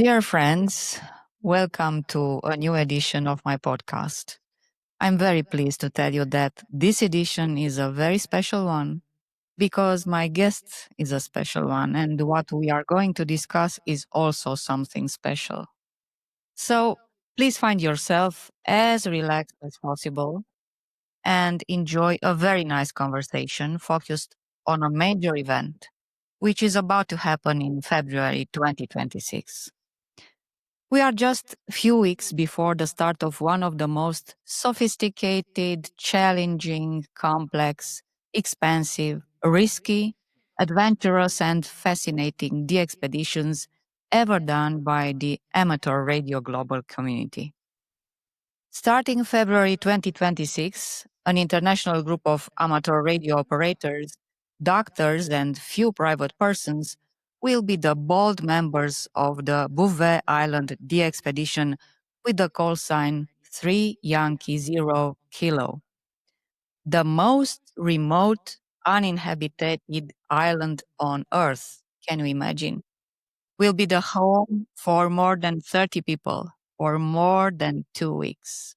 Dear friends, welcome to a new edition of my podcast. I'm very pleased to tell you that this edition is a very special one because my guest is a special one, and what we are going to discuss is also something special. So please find yourself as relaxed as possible and enjoy a very nice conversation focused on a major event which is about to happen in February 2026. We are just a few weeks before the start of one of the most sophisticated, challenging, complex, expensive, risky, adventurous, and fascinating DXpeditions ever done by the amateur radio global community. Starting February 2026, an international group of amateur radio operators, doctors, and few private persons will be the bold members of the Bouvet Island De-Expedition with the call sign 3 Yankee 0 Kilo. The most remote, uninhabited island on Earth, can you imagine, will be the home for more than 30 people for more than 2 weeks.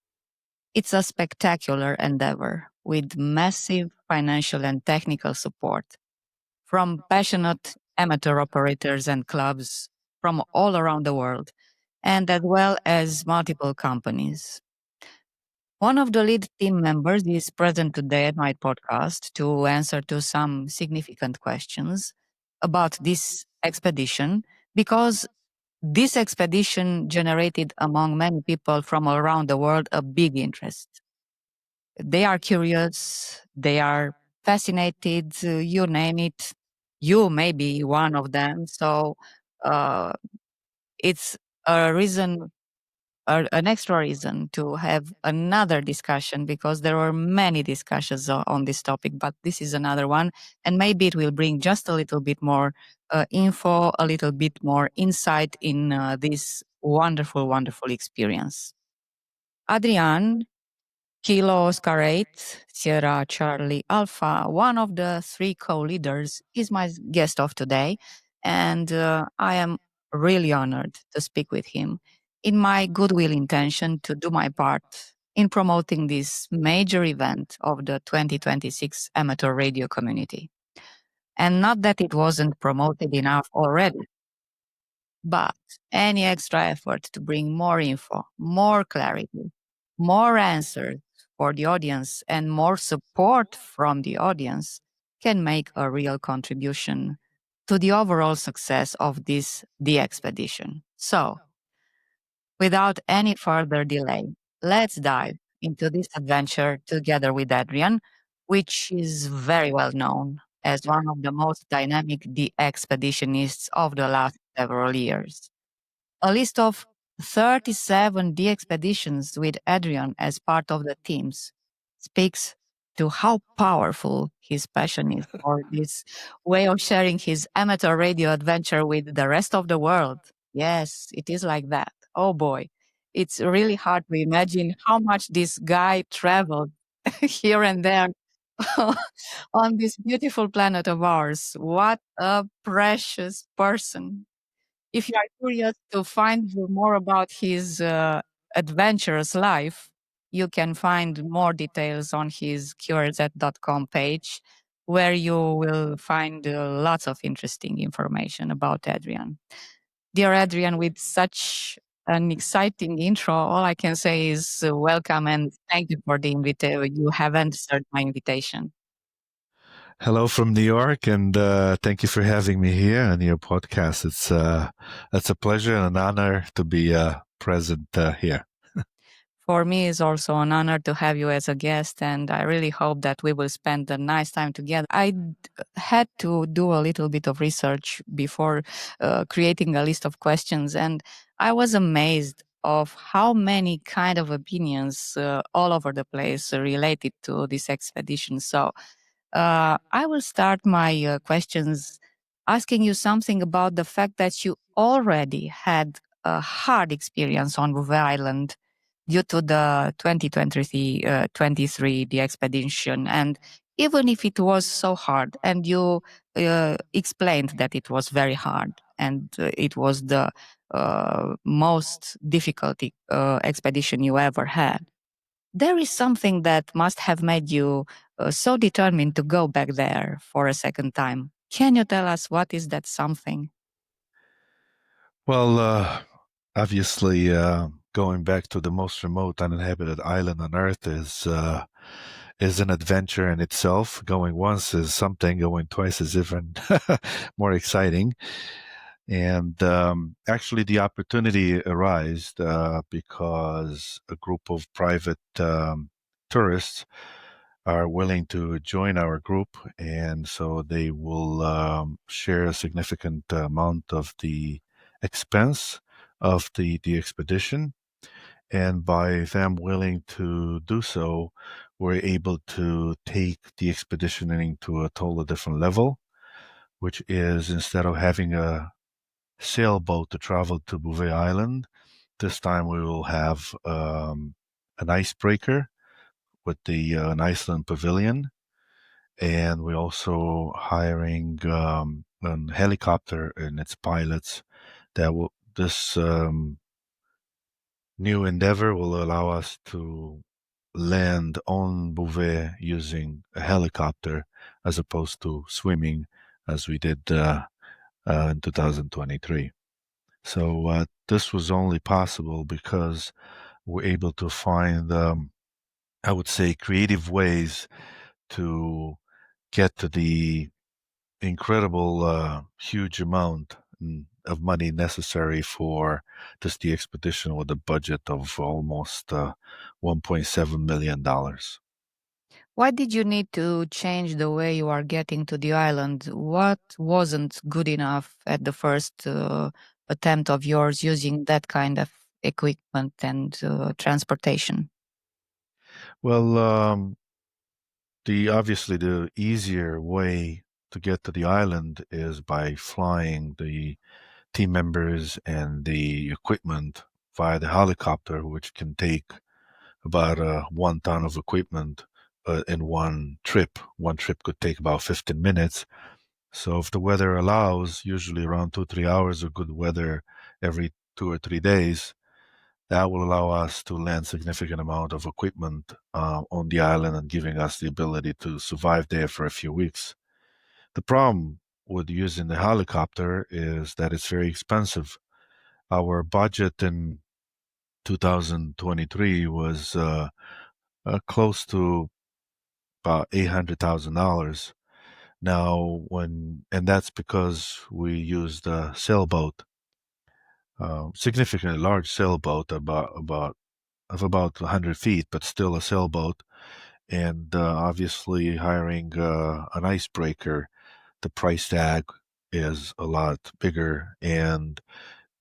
It's a spectacular endeavor with massive financial and technical support from passionate amateur operators and clubs from all around the world, and as well as multiple companies. One of the lead team members is present today at my podcast to answer to some significant questions about this expedition because this expedition generated among many people from around the world a big interest. They are curious, they are fascinated, you name it. You may be one of them. So uh, it's a reason, an extra reason to have another discussion because there were many discussions on this topic, but this is another one. And maybe it will bring just a little bit more info, a little bit more insight in this wonderful, wonderful experience. Adrian Kilo Oscar 8, Sierra Charlie Alpha, one of the three co-leaders, is my guest of today. And I am really honored to speak with him in my goodwill intention to do my part in promoting this major event of the 2026 amateur radio community. And not that it wasn't promoted enough already, but any extra effort to bring more info, more clarity, more answers for the audience, and more support from the audience can make a real contribution to the overall success of the expedition. So, without any further delay, let's dive into this adventure together with Adrian, which is very well known as one of the most dynamic expeditionists of the last several years. A list of 37 DXpeditions with Adrian as part of the teams speaks to how powerful his passion is for this way of sharing his amateur radio adventure with the rest of the world. Yes, it is like that. Oh boy. It's really hard to imagine how much this guy traveled here and there on this beautiful planet of ours. What a precious person. If you are curious to find more about his adventurous life, you can find more details on his qrz.com page, where you will find lots of interesting information about Adrian. Dear Adrian, with such an exciting intro, all I can say is welcome and thank you for the invitation. You have answered my invitation. Hello from New York, and thank you for having me here on your podcast. It's a pleasure and an honor to be present here. For me, it's also an honor to have you as a guest, and I really hope that we will spend a nice time together. Had to do a little bit of research before creating a list of questions, and I was amazed of how many kind of opinions all over the place related to this expedition. So I will start my questions asking you something about the fact that you already had a hard experience on Bouvet Island due to the 2023 DXpedition. And even if it was so hard, and you explained that it was very hard, and it was the most difficult expedition you ever had. There is something that must have made you so determined to go back there for a second time. Can you tell us what is that something? Well, obviously, going back to the most remote uninhabited island on Earth is an adventure in itself. Going once is something; going twice is even more exciting. And actually, the opportunity arose because a group of private tourists are willing to join our group, and so they will share a significant amount of the expense of the expedition. And by them willing to do so, we're able to take the expedition into a totally different level, which is instead of having a sailboat to travel to Bouvet Island, this time we will have an icebreaker with an Iceland pavilion, and we're also hiring a helicopter and its pilots. This new endeavor will allow us to land on Bouvet using a helicopter as opposed to swimming as we did in 2023. So this was only possible because we're able to find, I would say, creative ways to get to the incredible, huge amount of money necessary for this DXpedition with a budget of almost $1.7 million. Why did you need to change the way you are getting to the island? What wasn't good enough at the first attempt of yours using that kind of equipment and transportation? Well, obviously the easier way to get to the island is by flying the team members and the equipment via the helicopter, which can take about 1 ton of equipment in one trip. One trip could take about 15 minutes. So if the weather allows, usually around 2-3 hours of good weather every 2 or 3 days, that will allow us to land significant amount of equipment on the island and giving us the ability to survive there for a few weeks. The problem with using the helicopter is that it's very expensive. Our budget in 2023 was close to about $800,000. Now, and that's because we used a sailboat, significantly large sailboat, about 100 feet, but still a sailboat. And obviously, hiring an icebreaker, the price tag is a lot bigger. And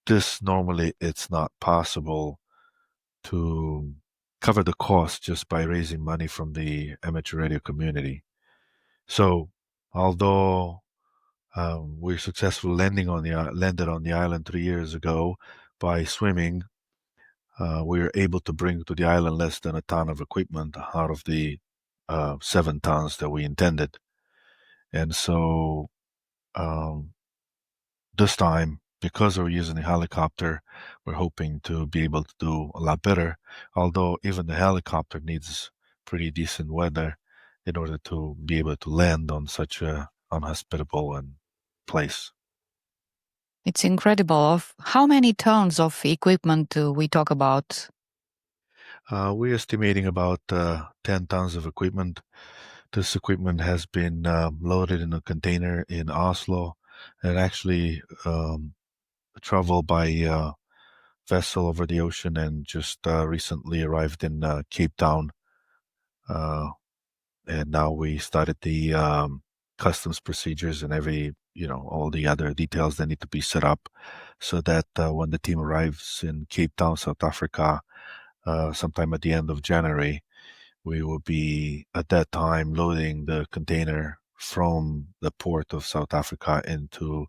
this normally it's not possible to cover the cost just by raising money from the amateur radio community. So, although we successfully landed on the island 3 years ago by swimming, we were able to bring to the island less than a ton of equipment out of the 7 tons that we intended. And so um, this time, because we're using a helicopter, we're hoping to be able to do a lot better. Although even the helicopter needs pretty decent weather in order to be able to land on such a unhospitable place. It's incredible. Of how many tons of equipment do we talk about? We're estimating about 10 tons of equipment. This equipment has been loaded in a container in Oslo and actually traveled by vessel over the ocean and just recently arrived in Cape Town. And now we started the customs procedures and all the other details that need to be set up so that when the team arrives in Cape Town, South Africa, sometime at the end of January, we will be at that time loading the container from the port of South Africa into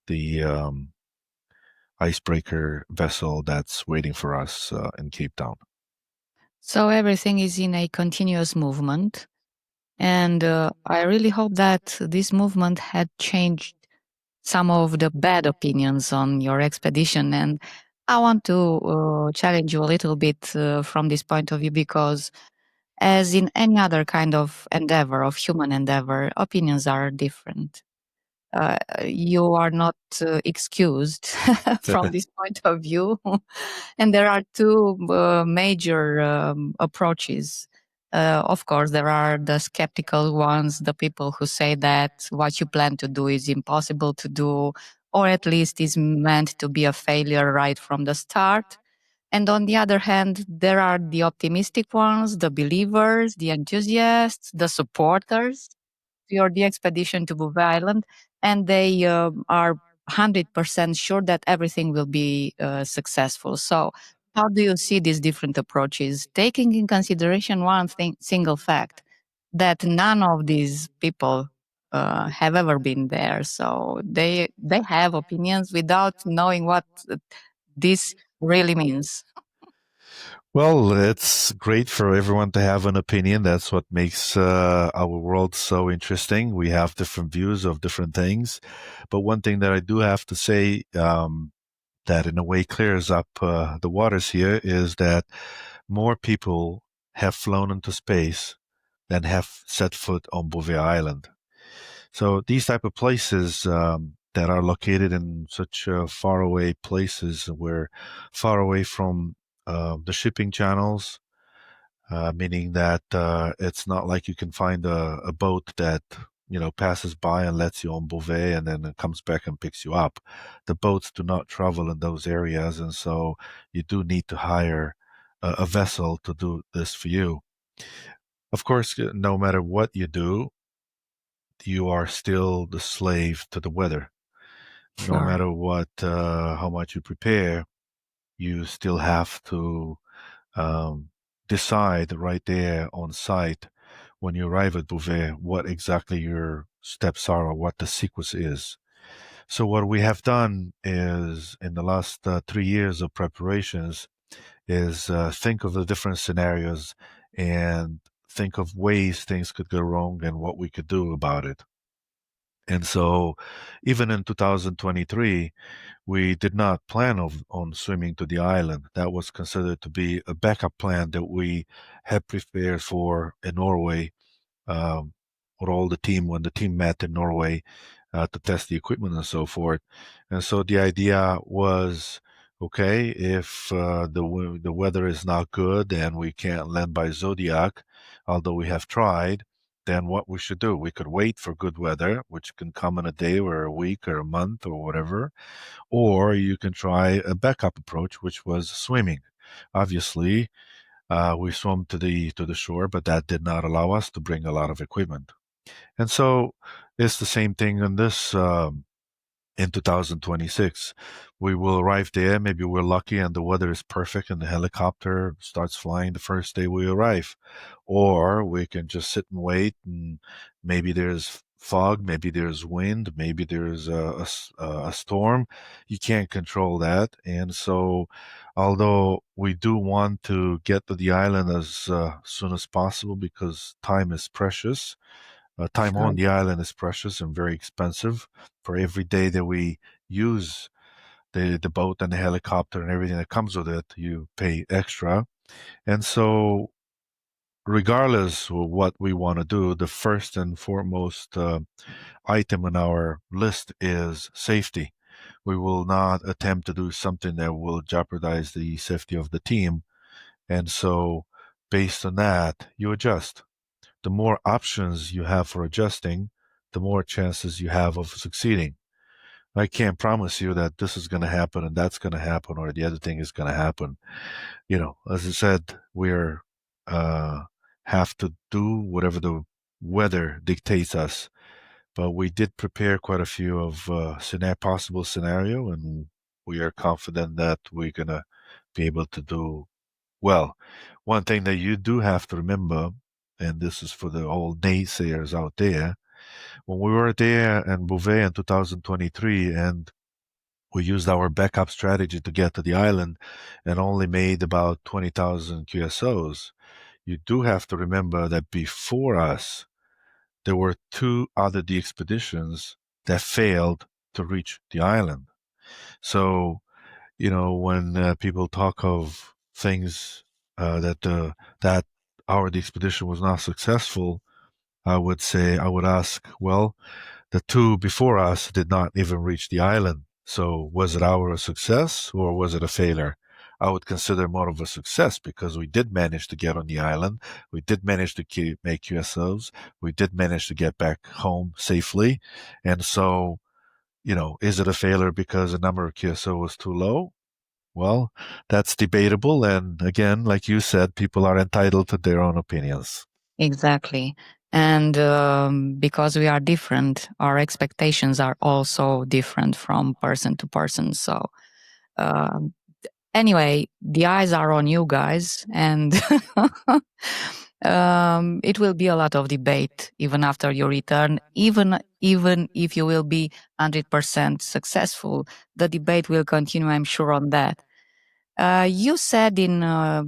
the icebreaker vessel that's waiting for us in Cape Town. So everything is in a continuous movement. And I really hope that this movement had changed some of the bad opinions on your expedition. And I want to challenge you a little bit from this point of view, because as in any other kind of endeavor, of human endeavor, opinions are different. You are not excused from this point of view. And there are two major approaches. Of course, there are the skeptical ones, the people who say that what you plan to do is impossible to do, or at least is meant to be a failure right from the start. And on the other hand, there are the optimistic ones, the believers, the enthusiasts, the supporters your DXpedition to Bouvet Island, and they are 100% sure that everything will be successful. So, how do you see these different approaches, taking in consideration one single fact that none of these people have ever been there? So they have opinions without knowing what this really means. Well, it's great for everyone to have an opinion. That's what makes our world so interesting. We have different views of different things. But one thing that I do have to say that in a way clears up the waters here is that more people have flown into space than have set foot on Bouvet Island. So these type of places that are located in such faraway places, where far away from the shipping channels, meaning that it's not like you can find a boat that passes by and lets you on Bouvet and then it comes back and picks you up. The boats do not travel in those areas, and so you do need to hire a vessel to do this for you. Of course, no matter what you do, you are still the slave to the weather. No Sure. matter what, how much you prepare, you still have to um, decide right there on site when you arrive at Bouvet what exactly your steps are or what the sequence is. So what we have done is in the last 3 years of preparations is think of the different scenarios and think of ways things could go wrong and what we could do about it. And so even in 2023, we did not plan on swimming to the island. That was considered to be a backup plan that we had prepared for in Norway, with all the team when the team met in Norway to test the equipment and so forth. And so the idea was, okay, if the weather is not good and we can't land by Zodiac, although we have tried, then what we should do? We could wait for good weather, which can come in a day or a week or a month or whatever, or you can try a backup approach, which was swimming. Obviously, we swam to the shore, but that did not allow us to bring a lot of equipment. And so it's the same thing in this in 2026. We will arrive there. Maybe we're lucky and the weather is perfect and the helicopter starts flying the first day we arrive. Or we can just sit and wait, and maybe there's fog, maybe there's wind, maybe there's a storm. You can't control that. And so, although we do want to get to the island as soon as possible because time is precious, time Sure. on the island is precious and very expensive. For every day that we use the boat and the helicopter and everything that comes with it, you pay extra. And so, regardless of what we want to do, the first and foremost item on our list is safety. We will not attempt to do something that will jeopardize the safety of the team. And so, based on that, you adjust. The more options you have for adjusting, the more chances you have of succeeding. I can't promise you that this is going to happen and that's going to happen or the other thing is going to happen. As I said, we're uh, have to do whatever the weather dictates us. But we did prepare quite a few of possible scenario, and we are confident that we're going to be able to do well. One thing that you do have to remember, and this is for the old naysayers out there, when we were there in Bouvet in 2023 and we used our backup strategy to get to the island and only made about 20,000 QSOs, you do have to remember that before us, there were two other DXpeditions that failed to reach the island. So, when people talk of things that our expedition was not successful, I would ask, well, the two before us did not even reach the island. So was it our success or was it a failure? I would consider more of a success because we did manage to get on the island. We did manage to make QSOs. We did manage to get back home safely. And so, is it a failure because the number of QSO was too low? Well, that's debatable. And again, like you said, people are entitled to their own opinions. Exactly. And because we are different, our expectations are also different from person to person. So, um, anyway, the eyes are on you guys, and it will be a lot of debate even after your return. Even if you will be 100% successful, the debate will continue. I'm sure on that. You said in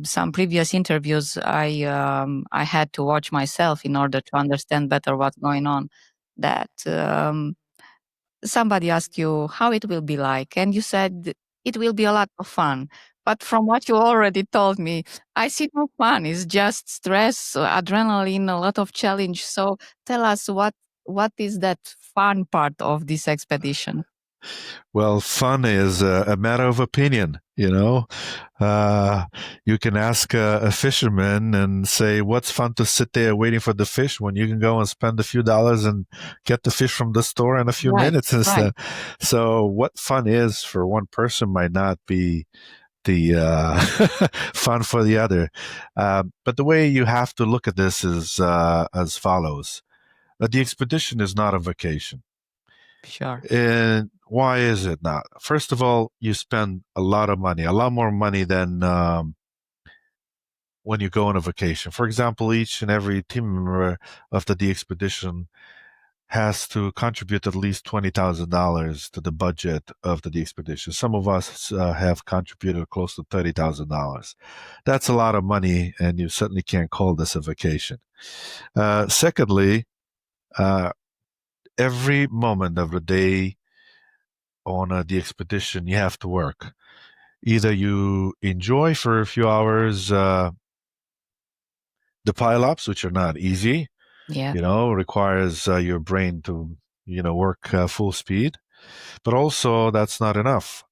some previous interviews, I had to watch myself in order to understand better what's going on. That somebody asked you how it will be like, and you said it will be a lot of fun. But from what you already told me, I see no fun. It's just stress, adrenaline, a lot of challenge. So tell us what is that fun part of this expedition? Well, fun is a matter of opinion, Uh, you can ask a fisherman and say, what's fun to sit there waiting for the fish when you can go and spend a few dollars and get the fish from the store in a few Right, minutes right. instead. So, what fun is for one person might not be the fun for the other. But the way you have to look at this is as follows. The expedition is not a vacation. Sure. And why is it not? First of all, you spend a lot of money, a lot more money than when you go on a vacation. For example, each and every team member of the DXpedition has to contribute at least $20,000 to the budget of the DXpedition. Some of us have contributed close to $30,000. That's a lot of money, and you certainly can't call this a vacation. Secondly, uh, every moment of the day on the expedition, you have to work. Either you enjoy for a few hours the pileups, which are not easy, Yeah, requires your brain to, work full speed. But also, that's not enough.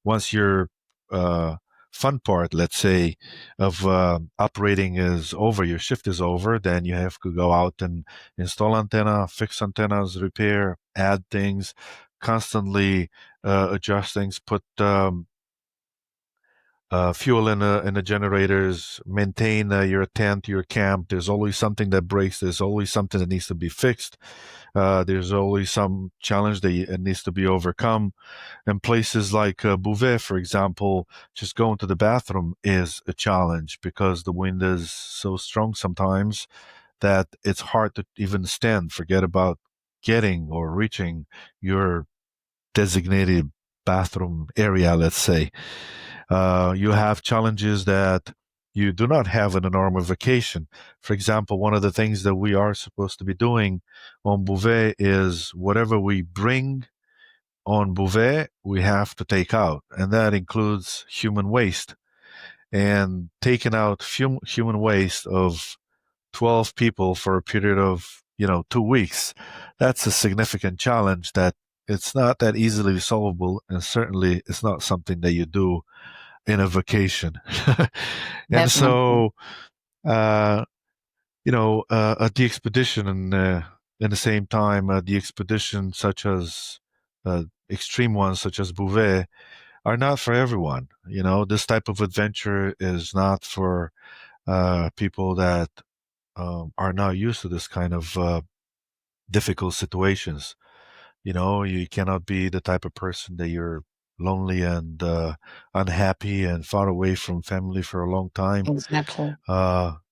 Once your uh, fun part, let's say, of operating is over, your shift is over, then you have to go out and install antenna, fix antennas, repair, add things, constantly adjust things, put fuel in the generators, maintain your tent, your camp. There's always something that breaks. There's always something that needs to be fixed. There's always some challenge that needs to be overcome. And places like Bouvet, for example, just going to the bathroom is a challenge because the wind is so strong sometimes that it's hard to even stand. Forget about getting or reaching your designated bathroom area, let's say. You have challenges that you do not have in a normal vacation. For example, one of the things that we are supposed to be doing on Bouvet is whatever we bring on Bouvet, we have to take out, and that includes human waste. And taking out human waste of 12 people for a period of 2 weeks, that's a significant challenge that it's not that easily solvable, and certainly it's not something that you do in a vacation. And definitely. so, uh, a DXpedition and in the same time, the expedition such as extreme ones such as Bouvet are not for everyone. This type of adventure is not for people that are not used to this kind of difficult situations. You cannot be the type of person that you're lonely and unhappy and far away from family for a long time. Exactly.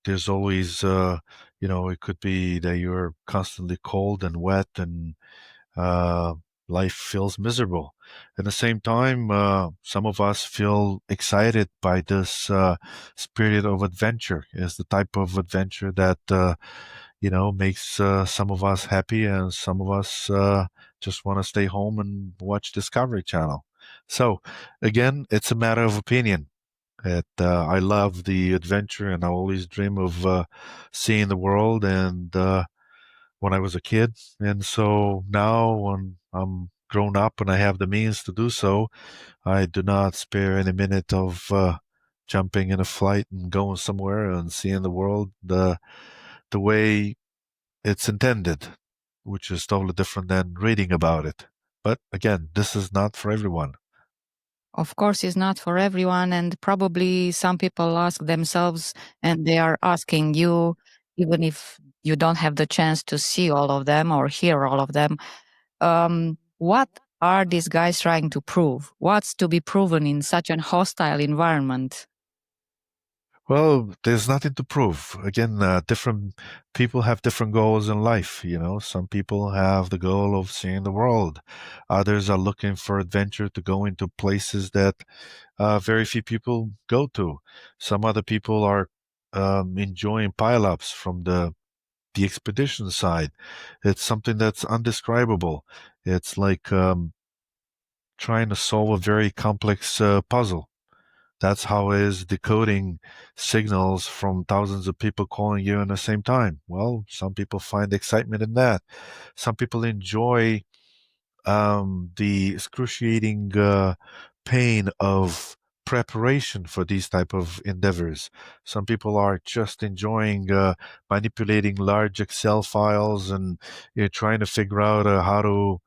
There's always, it could be that you're constantly cold and wet and uh, life feels miserable. At the same time, some of us feel excited by this spirit of adventure. It's the type of adventure that makes some of us happy and some of us just want to stay home and watch Discovery Channel. So, again, it's a matter of opinion. I love the adventure, and I always dream of seeing the world. And when I was a kid, and so now when I'm grown up and I have the means to do so, I do not spare any minute of jumping in a flight and going somewhere and seeing the world the way it's intended, which is totally different than reading about it. But again, this is not for everyone. Of course, it's not for everyone, and probably some people ask themselves, and they are asking you, even if you don't have the chance to see all of them or hear all of them, what are these guys trying to prove? What's to be proven in such an hostile environment? Well, there's nothing to prove. Again, different people have different goals in life. You know, some people have the goal of seeing the world. Others are looking for adventure to go into places that very few people go to. Some other people are enjoying pileups from the expedition side. It's something that's undescribable. It's like trying to solve a very complex puzzle. That's how it is decoding signals from thousands of people calling you at the same time. Well, some people find excitement in that. Some people enjoy the excruciating pain of preparation for these type of endeavors. Some people are just enjoying manipulating large Excel files and trying to figure out how to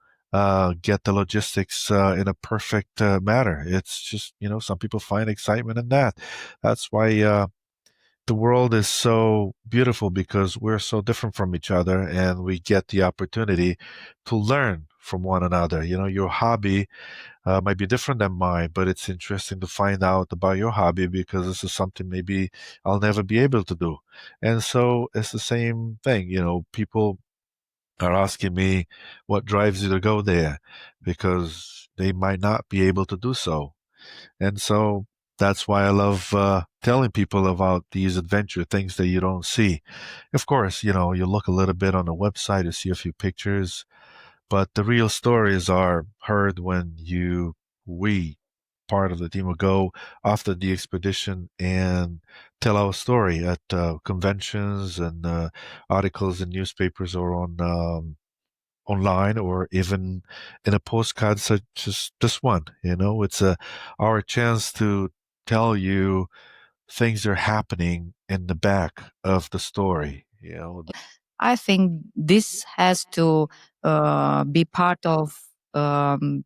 get the logistics in a perfect manner. It's just, some people find excitement in that. That's why the world is so beautiful, because we're so different from each other and we get the opportunity to learn from one another. Your hobby might be different than mine, but it's interesting to find out about your hobby, because this is something maybe I'll never be able to do. And so it's the same thing. People are asking me what drives you to go there, because they might not be able to do so. And so that's why I love telling people about these adventure things that you don't see. Of course, you look a little bit on the website, you see a few pictures, but the real stories are heard when we, part of the team, will go after the expedition and tell our story at conventions and articles in newspapers, or on online, or even in a postcard such as this one. It's our chance to tell you things are happening in the back of the story. I think this has to be part of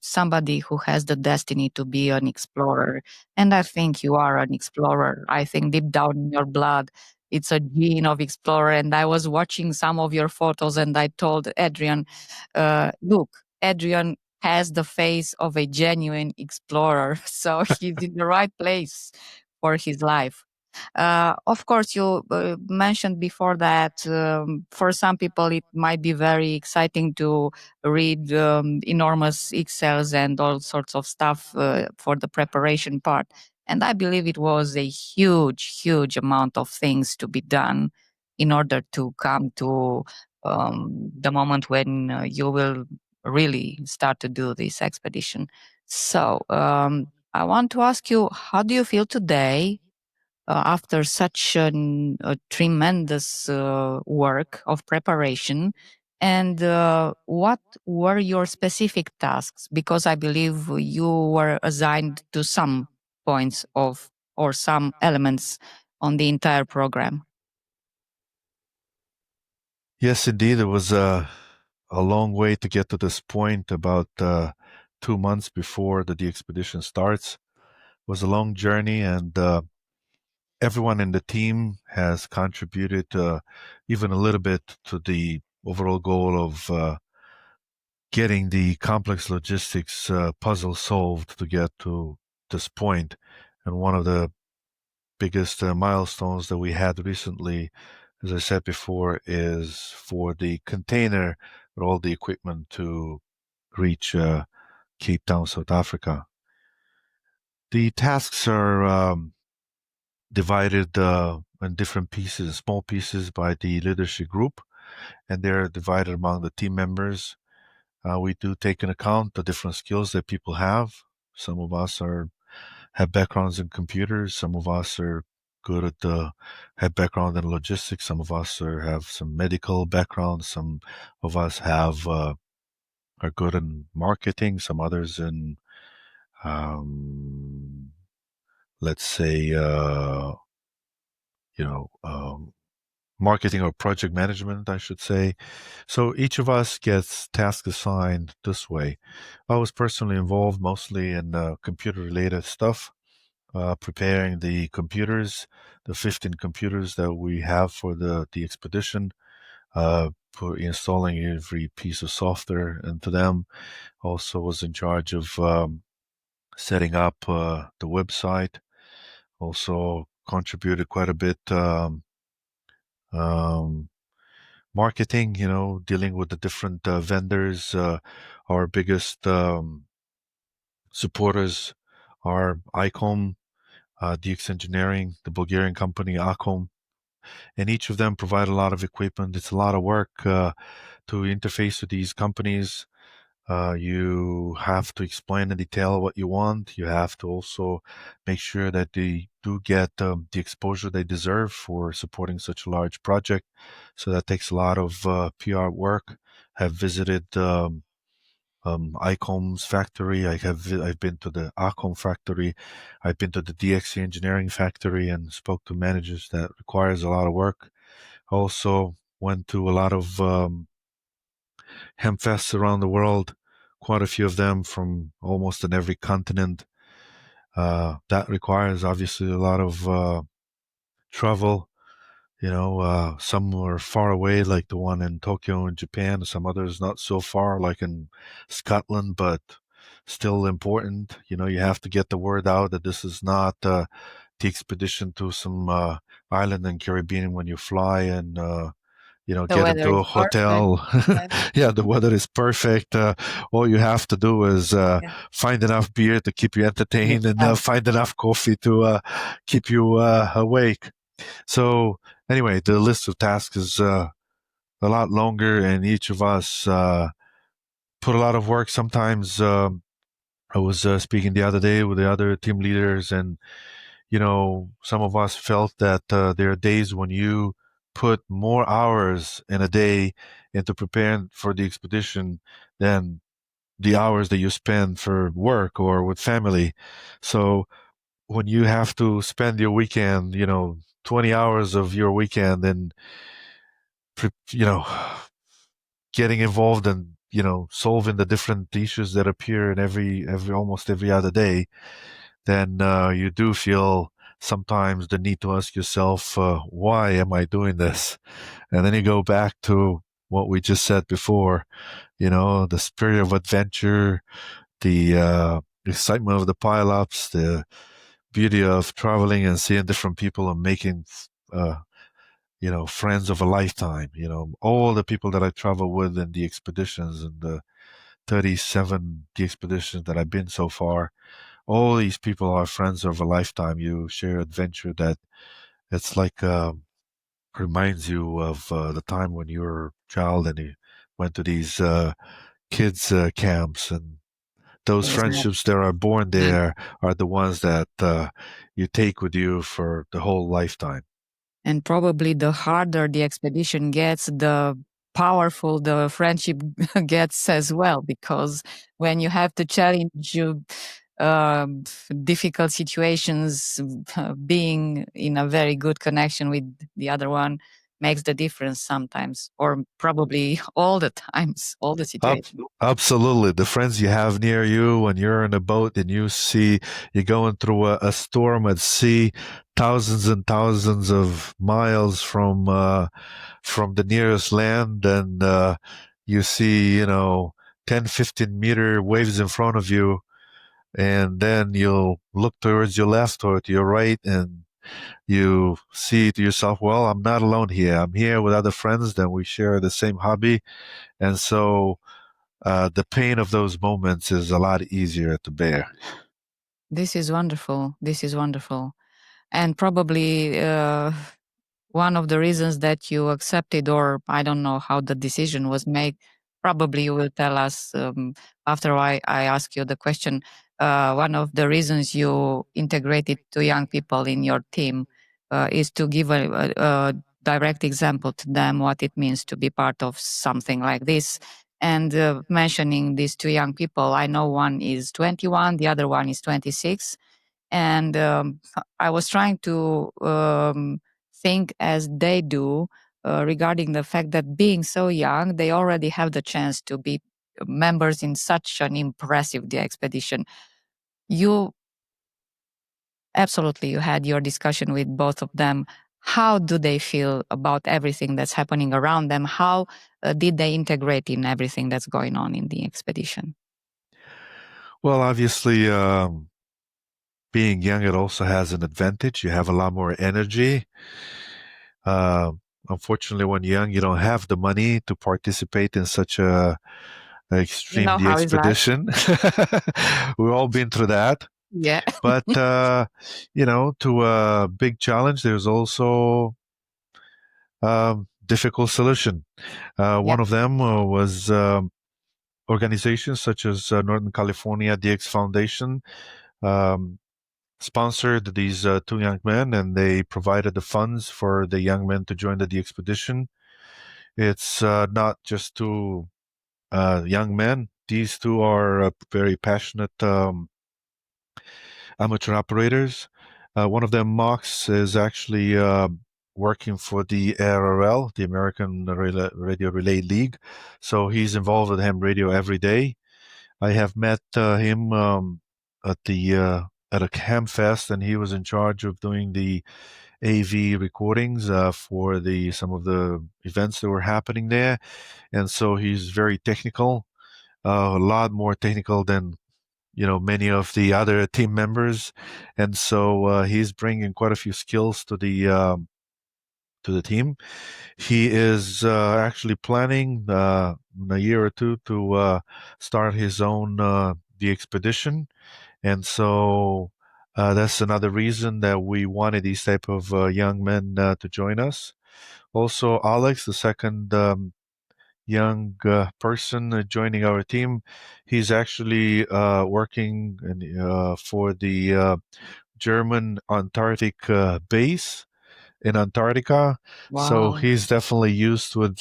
somebody who has the destiny to be an explorer. And I think you are an explorer. I think deep down in your blood, it's a gene of explorer. And I was watching some of your photos, and I told Adrian, look, Adrian has the face of a genuine explorer. So he's in the right place for his life. Of course, you mentioned before that for some people it might be very exciting to read enormous Excels and all sorts of stuff for the preparation part. And I believe it was a huge, huge amount of things to be done in order to come to the moment when you will really start to do this expedition. So I want to ask you, how do you feel today after such a tremendous work of preparation? And what were your specific tasks? Because I believe you were assigned to some points of or some elements on the entire program. Yes, indeed, it was a long way to get to this point. About 2 months before the expedition starts, it was a long journey, and everyone in the team has contributed even a little bit to the overall goal of getting the complex logistics puzzle solved to get to this point. And one of the biggest milestones that we had recently, as I said before, is for the container with all the equipment to reach Cape Town, South Africa. The tasks are divided in different pieces, small pieces, by the leadership group, and they're divided among the team members. We do take into account the different skills that people have. Some of us have backgrounds in computers. Some of us are good at have background in logistics. Some of us have some medical background. Some of us are good in marketing. Some others in um, let's say you know marketing or project management, I should say. So each of us gets tasks assigned this way. I was personally involved mostly in computer related stuff, preparing the computers, the 15 computers that we have for the DXpedition, for installing every piece of software into them. Also was in charge of setting up the website. Also contributed quite a bit um, marketing, dealing with the different vendors. Our biggest supporters are ICOM, DX Engineering, the Bulgarian company ICOM, and each of them provide a lot of equipment. It's a lot of work to interface with these companies. You have to explain in detail what you want. You have to also make sure that they do get the exposure they deserve for supporting such a large project. So that takes a lot of PR work. Have visited ICOM's factory. I've been to the ICOM factory. I've been to the DX engineering factory and spoke to managers. That requires a lot of work. Also went to a lot of hemfests around the world, quite a few of them from almost in every continent. That requires obviously a lot of travel. Some are far away, like the one in Tokyo in Japan. Some others not so far, like in Scotland, but still important. You have to get the word out that this is not the expedition to some island in Caribbean when you fly and The get weather into a is perfect. hotel. Yeah. Yeah, the weather is perfect. All you have to do is Yeah. find enough beer to keep you entertained and Yeah. find enough coffee to keep you awake. So, anyway, the list of tasks is a lot longer, and each of us put a lot of work. Sometimes I was speaking the other day with the other team leaders, and some of us felt that there are days when you put more hours in a day into preparing for the expedition than the hours that you spend for work or with family. So when you have to spend your weekend, 20 hours of your weekend and, you know, getting involved in, solving the different issues that appear in almost every other day, then you do feel sometimes the need to ask yourself, why am I doing this? And then you go back to what we just said before, the spirit of adventure, the excitement of the pileups, the beauty of traveling and seeing different people and making, uh, friends of a lifetime. All the people that I travel with in the expeditions and the 37 the expeditions that I've been so far, all these people are friends of a lifetime. You share adventure that it's like reminds you of the time when you were a child and you went to these kids camps, and those Exactly. friendships that are born Yeah. there are the ones that you take with you for the whole lifetime. And probably the harder the expedition gets, the powerful the friendship gets as well, because when you have to challenge you um, difficult situations, being in a very good connection with the other one makes the difference sometimes, or probably all the times, all the Up, situations. absolutely. The friends you have near you when you're in a boat and you see you're going through a storm at sea, thousands and thousands of miles from the nearest land, and you see 10, 15-meter waves in front of you, and then you'll look towards your left or to your right, and you see to yourself, well, I'm not alone here. I'm here with other friends that we share the same hobby, and so the pain of those moments is a lot easier to bear. This is wonderful. This is wonderful. And probably one of the reasons that you accepted, or I don't know how the decision was made, probably you will tell us after I ask you the question. One of the reasons you integrated two young people in your team is to give a direct example to them what it means to be part of something like this. And mentioning these two young people, I know one is 21, the other one is 26. And I was trying to think as they do regarding the fact that being so young, they already have the chance to be members in such an impressive DXpedition. You absolutely, you had your discussion with both of them. How do they feel about everything that's happening around them? How did they integrate in everything that's going on in the expedition? Well, obviously, being young, it also has an advantage. You have a lot more energy. Uh, Unfortunately, when you're young, you don't have the money to participate in such a You extreme know how it's like. expedition. We've all been through that. Yeah. But, to a big challenge, there's also difficult solution. Yeah. One of them was organizations such as Northern California DX Foundation um, sponsored these two young men, and they provided the funds for the young men to join the DXpedition. It's not just two young men. These two are very passionate amateur operators. One of them, Mox, is actually working for the ARRL, the American Radio Relay League. So he's involved with ham radio every day. I have met him at the at a ham fest, and he was in charge of doing the AV recordings for the some of the events that were happening there. And so he's very technical, a lot more technical than many of the other team members, and so he's bringing quite a few skills to the team. He is actually planning in a year or two to start his own the expedition, and so that's another reason that we wanted these type of young men to join us. Also, Alex, the second young person joining our team, he's actually working for the German Antarctic base in Antarctica. So Wow. he's definitely used with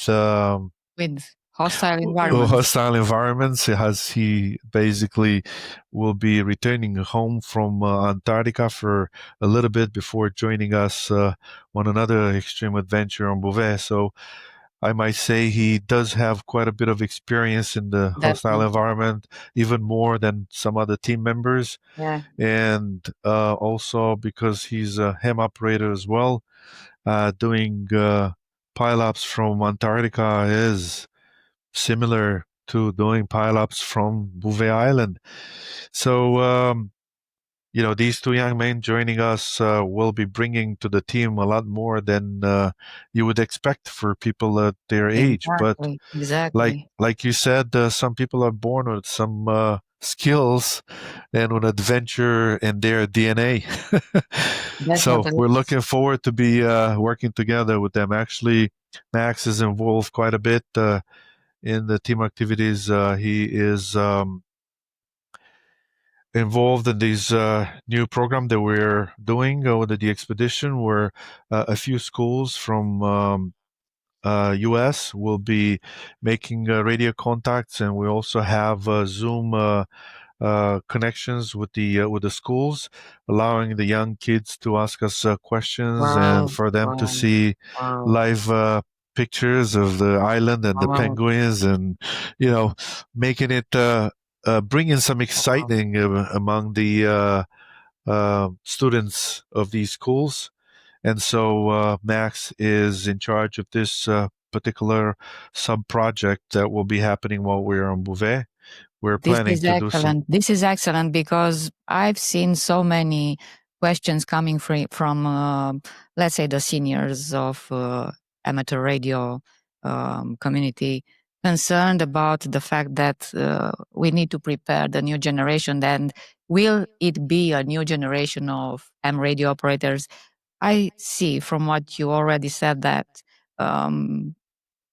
With hostile environments. hostile environments. He basically will be returning home from Antarctica for a little bit before joining us on another extreme adventure on Bouvet. So I might say he does have quite a bit of experience in the hostile Definitely. environment, even more than some other team members. Yeah. And also because he's a ham operator as well, doing pileups from Antarctica is similar to doing pileups from Bouvet Island. So, these two young men joining us will be bringing to the team a lot more than you would expect for people at their age. But Exactly. like Exactly. like you said, some people are born with some skills and with adventure in their DNA. So Definitely. we're looking forward to be working together with them. Actually, Max is involved quite a bit in the team activities. He is involved in these new program that we're doing with the DXpedition, where a few schools from US will be making radio contacts, and we also have Zoom connections with the schools, allowing the young kids to ask us questions and Wow. for them to Wow. see Wow. live pictures of the island and the Wow. penguins, and making it bringing some Wow. exciting among the students of these schools. And so Max is in charge of this particular sub project that will be happening while we're on Bouvet. We're This planning is to do some. excellent. This is excellent because I've seen so many questions coming from let's say, the seniors of amateur radio community, concerned about the fact that we need to prepare the new generation. Then, will it be a new generation of ham radio operators? I see from what you already said that um,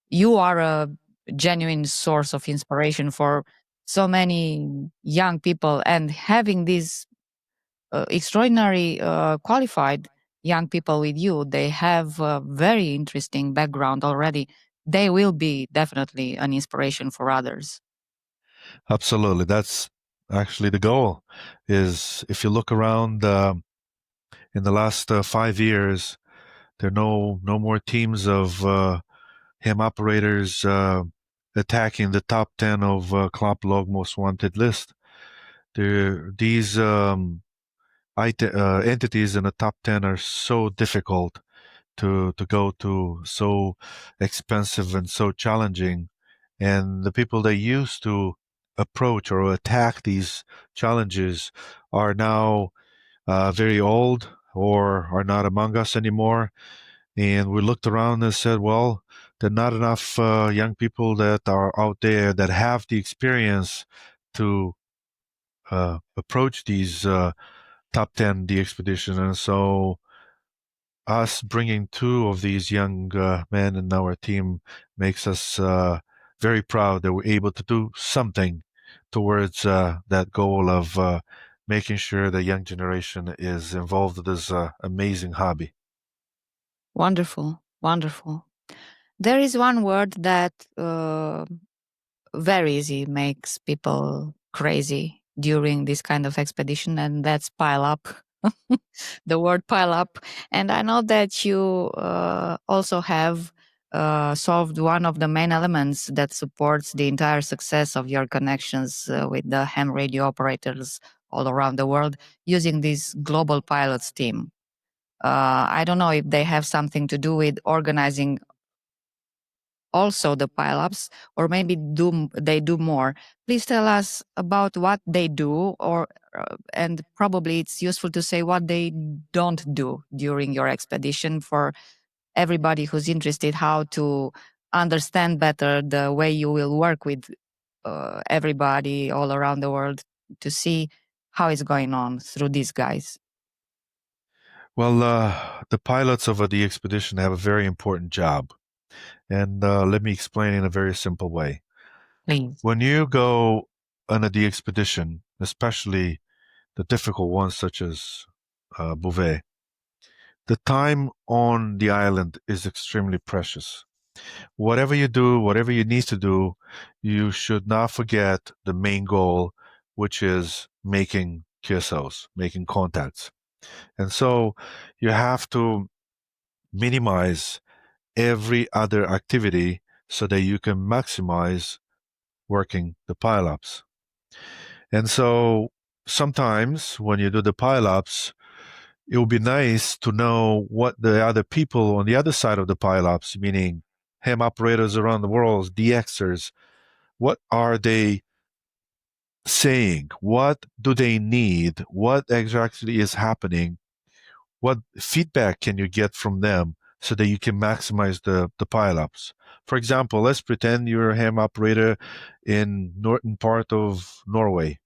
you are a genuine source of inspiration for so many young people, and having these extraordinary qualified young people with you, they have a very interesting background already. They will be definitely an inspiration for others. Absolutely. That's actually the goal. Is if you look around in the last 5 years, there are no more teams of ham operators attacking the top 10 of Club Most Wanted list. These entities in the top 10 are so difficult to go to, so expensive and so challenging. And the people that used to approach or attack these challenges are now very old or are not among us anymore. And we looked around and said, well, there are not enough young people that are out there that have the experience to approach these top 10 DXpedition. And so us bringing two of these young men in our team makes us very proud that we're able to do something towards that goal of making sure the young generation is involved with this amazing hobby. Wonderful, wonderful. There is one word that very easy makes people crazy during this kind of expedition, and that's pile up. The word pile up. And I know that you also have solved one of the main elements that supports the entire success of your connections with the ham radio operators all around the world using this global pilots team. I don't know if they have something to do with organizing also the pileups, or maybe they do more. Please tell us about what they do, or and probably it's useful to say what they don't do during your expedition for everybody who's interested how to understand better the way you will work with everybody all around the world to see how it's going on through these guys. Well, the pilots of a DXpedition have a very important job. And let me explain in a very simple way. Please. When you go on a DXpedition, especially the difficult ones such as Bouvet, the time on the island is extremely precious. Whatever you do, whatever you need to do, you should not forget the main goal, which is making QSOs, making contacts. And so you have to minimize every other activity so that you can maximize working the pileups. And so sometimes when you do the pileups, it would be nice to know what the other people on the other side of the pileups, meaning ham operators around the world, DXers, what are they saying? What do they need? What exactly is happening? What feedback can you get from them so that you can maximize the pileups? For example, let's pretend you're a ham operator in northern part of Norway.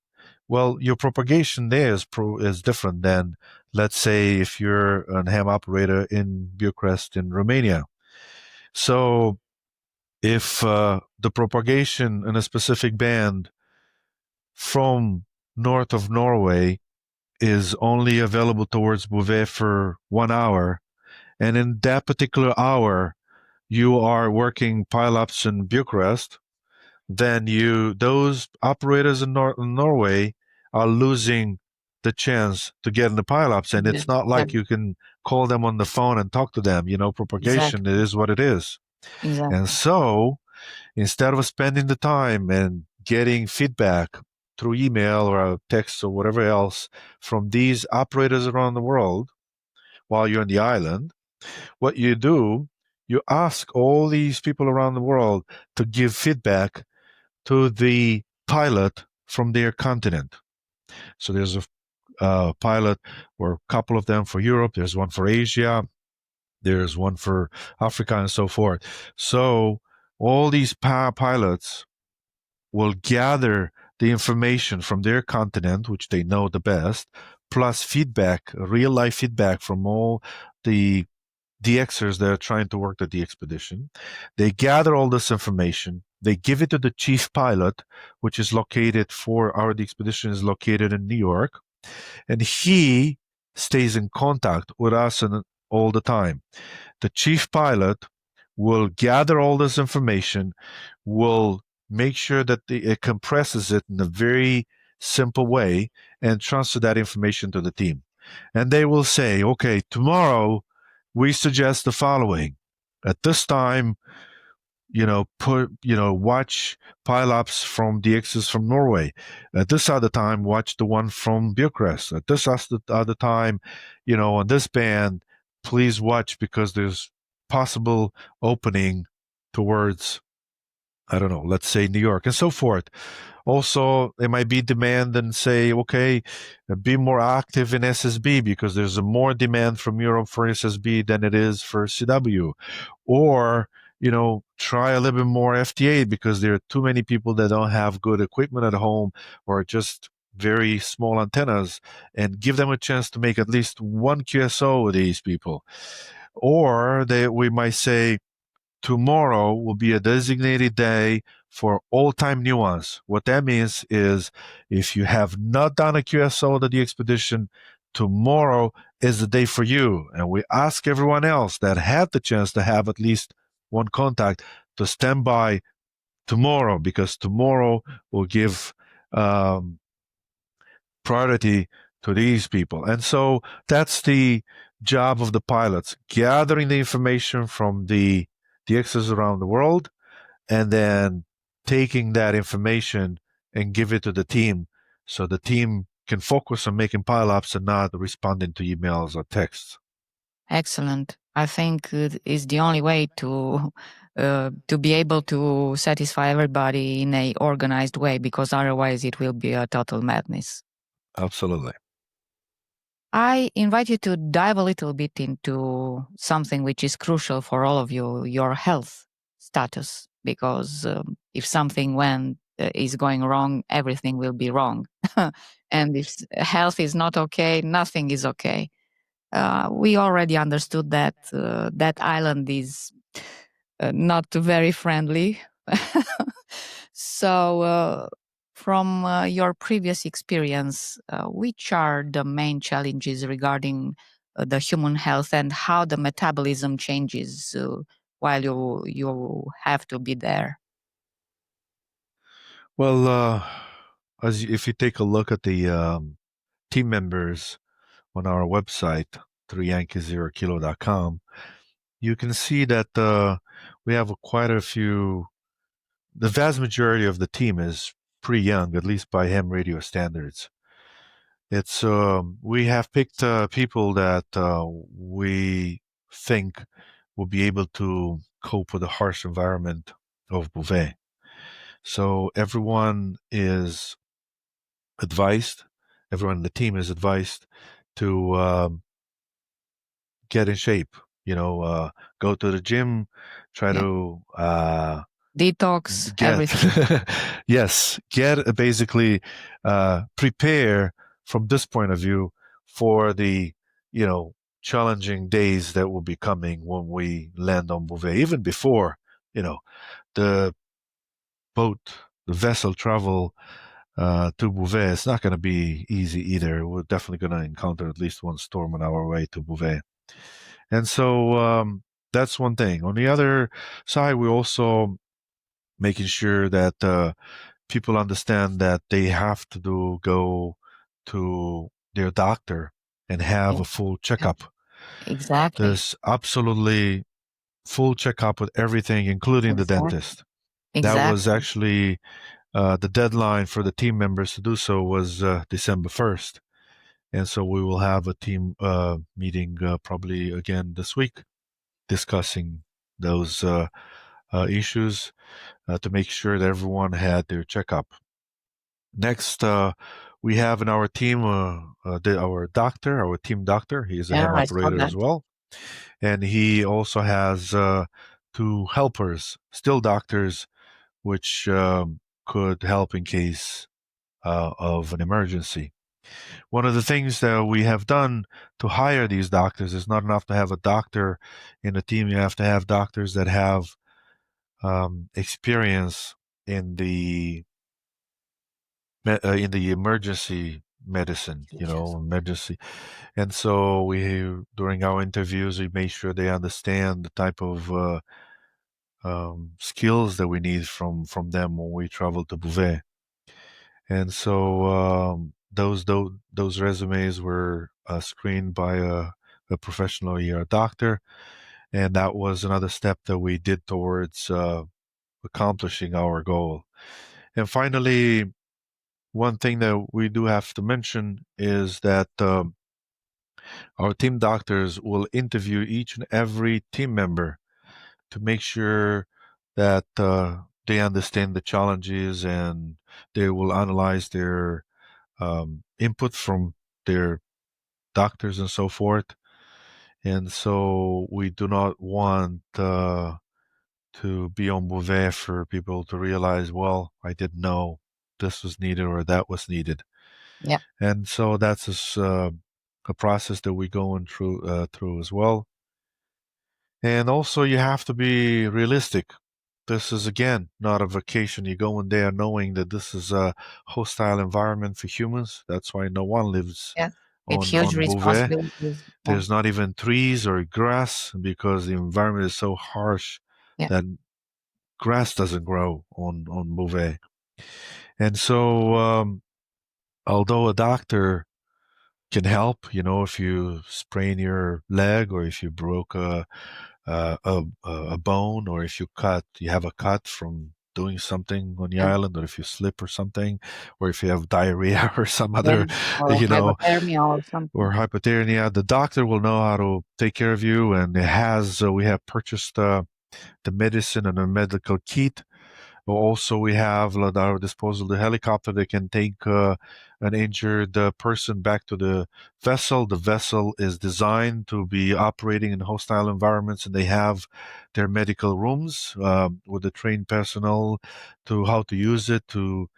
Well, your propagation there is different than, let's say, if you're a ham operator in Bucharest in Romania. So if the propagation in a specific band from north of Norway is only available towards Bouvet for 1 hour, and in that particular hour you are working pileups in Bucharest, then those operators in Norway are losing the chance to get in the pileups, and it's not like you can call them on the phone and talk to them. Propagation, it is what it is. Exactly. And so instead of spending the time and getting feedback through email or text or whatever else from these operators around the world while you're on the island, what you do, you ask all these people around the world to give feedback to the pilot from their continent. So there's a pilot or a couple of them for Europe, there's one for Asia, there's one for Africa, and so forth. So all these pilots will gather the information from their continent, which they know the best, plus feedback, real life feedback from all the DXers that are trying to work the DXpedition. They gather all this information, They give it to the chief pilot, which is located for our DXpedition is located in New York, and he stays in contact with us all the time. The chief pilot will gather all this information, will make sure that it compresses it in a very simple way and transfer that information to the team. And they will say, okay, tomorrow we suggest the following. At this time, watch pileups from DXs from Norway. At this other time, watch the one from Bucharest. At this other time, on this band, please watch because there's possible opening towards, I don't know, let's say New York and so forth. Also, there might be demand and say, okay, be more active in SSB because there's a more demand from Europe for SSB than it is for CW. Or, try a little bit more FTA because there are too many people that don't have good equipment at home or just very small antennas, and give them a chance to make at least one QSO with these people. Or we might say, tomorrow will be a designated day for all-time nuance. What that means is if you have not done a QSO of the DXpedition, tomorrow is the day for you. And we ask everyone else that had the chance to have at least one contact to stand by tomorrow, because tomorrow will give priority to these people. And so that's the job of the pilots, gathering the information from the DXs around the world, and then taking that information and give it to the team so the team can focus on making pileups and not responding to emails or texts. Excellent. I think it is the only way to be able to satisfy everybody in a organized way, because otherwise it will be a total madness. Absolutely. I invite you to dive a little bit into something which is crucial for all of you, your health status, because if something is going wrong, everything will be wrong. And if health is not okay, nothing is okay. We already understood that that island is not very friendly. So, from your previous experience, which are the main challenges regarding the human health and how the metabolism changes while you have to be there? Well, if you take a look at the team members on our website, 3yankee0kilo.com, you can see that we have quite a few. The vast majority of the team is pretty young, at least by ham radio standards. It's we have picked people that we think will be able to cope with the harsh environment of Bouvet. So everyone is advised, everyone in the team is advised to get in shape. Go to the gym, try to Detox, everything. yes, get basically prepare from this point of view for the challenging days that will be coming when we land on Bouvet. Even before the boat, the vessel travel to Bouvet, it's not going to be easy either. We're definitely going to encounter at least one storm on our way to Bouvet. And so that's one thing. On the other side, we're also making sure that people understand that they have to go to their doctor and have a full checkup. Exactly. There's absolutely full checkup with everything, including the dentist. That was actually the deadline for the team members to do so was December 1st. And so we will have a team meeting probably again this week discussing those issues to make sure that everyone had their checkup. Next, we have in our team our doctor, our team doctor. He is a ham operator as well. And he also has two helpers, still doctors, which could help in case of an emergency. One of the things that we have done to hire these doctors is not enough to have a doctor in the team. You have to have doctors that have experience in the emergency medicine, emergency. And so during our interviews, we made sure they understand the type of skills that we need from them when we travel to Bouvet. And so those resumes were screened by a professional ER doctor, and that was another step that we did towards accomplishing our goal. And finally, one thing that we do have to mention is that our team doctors will interview each and every team member to make sure that they understand the challenges, and they will analyze their input from their doctors and so forth. And so we do not want to be on Bouvet for people to realize, well, I didn't know this was needed or that was needed. Yeah. And so that's a process that we going through as well. And also, you have to be realistic. This is again not a vacation. You go in there knowing that this is a hostile environment for humans. That's why no one lives Yeah. With huge on Bouvet. responsibilities. Yeah. There's not even trees or grass because the environment is so harsh Yeah. that grass doesn't grow on Bouvet. And so, although a doctor can help, if you sprain your leg or if you broke a bone, or if you have a cut from doing something on the Yeah. island, or if you slip or something, or if you have diarrhea or some Yeah. other, Or you know, hypothermia or or something. hypothermia, the doctor will know how to take care of you. And we have purchased the medicine and a medical kit. Also, we have at our disposal the helicopter that can take an injured person back to the vessel. The vessel is designed to be operating in hostile environments, and they have their medical rooms with the trained personnel to how to use it to,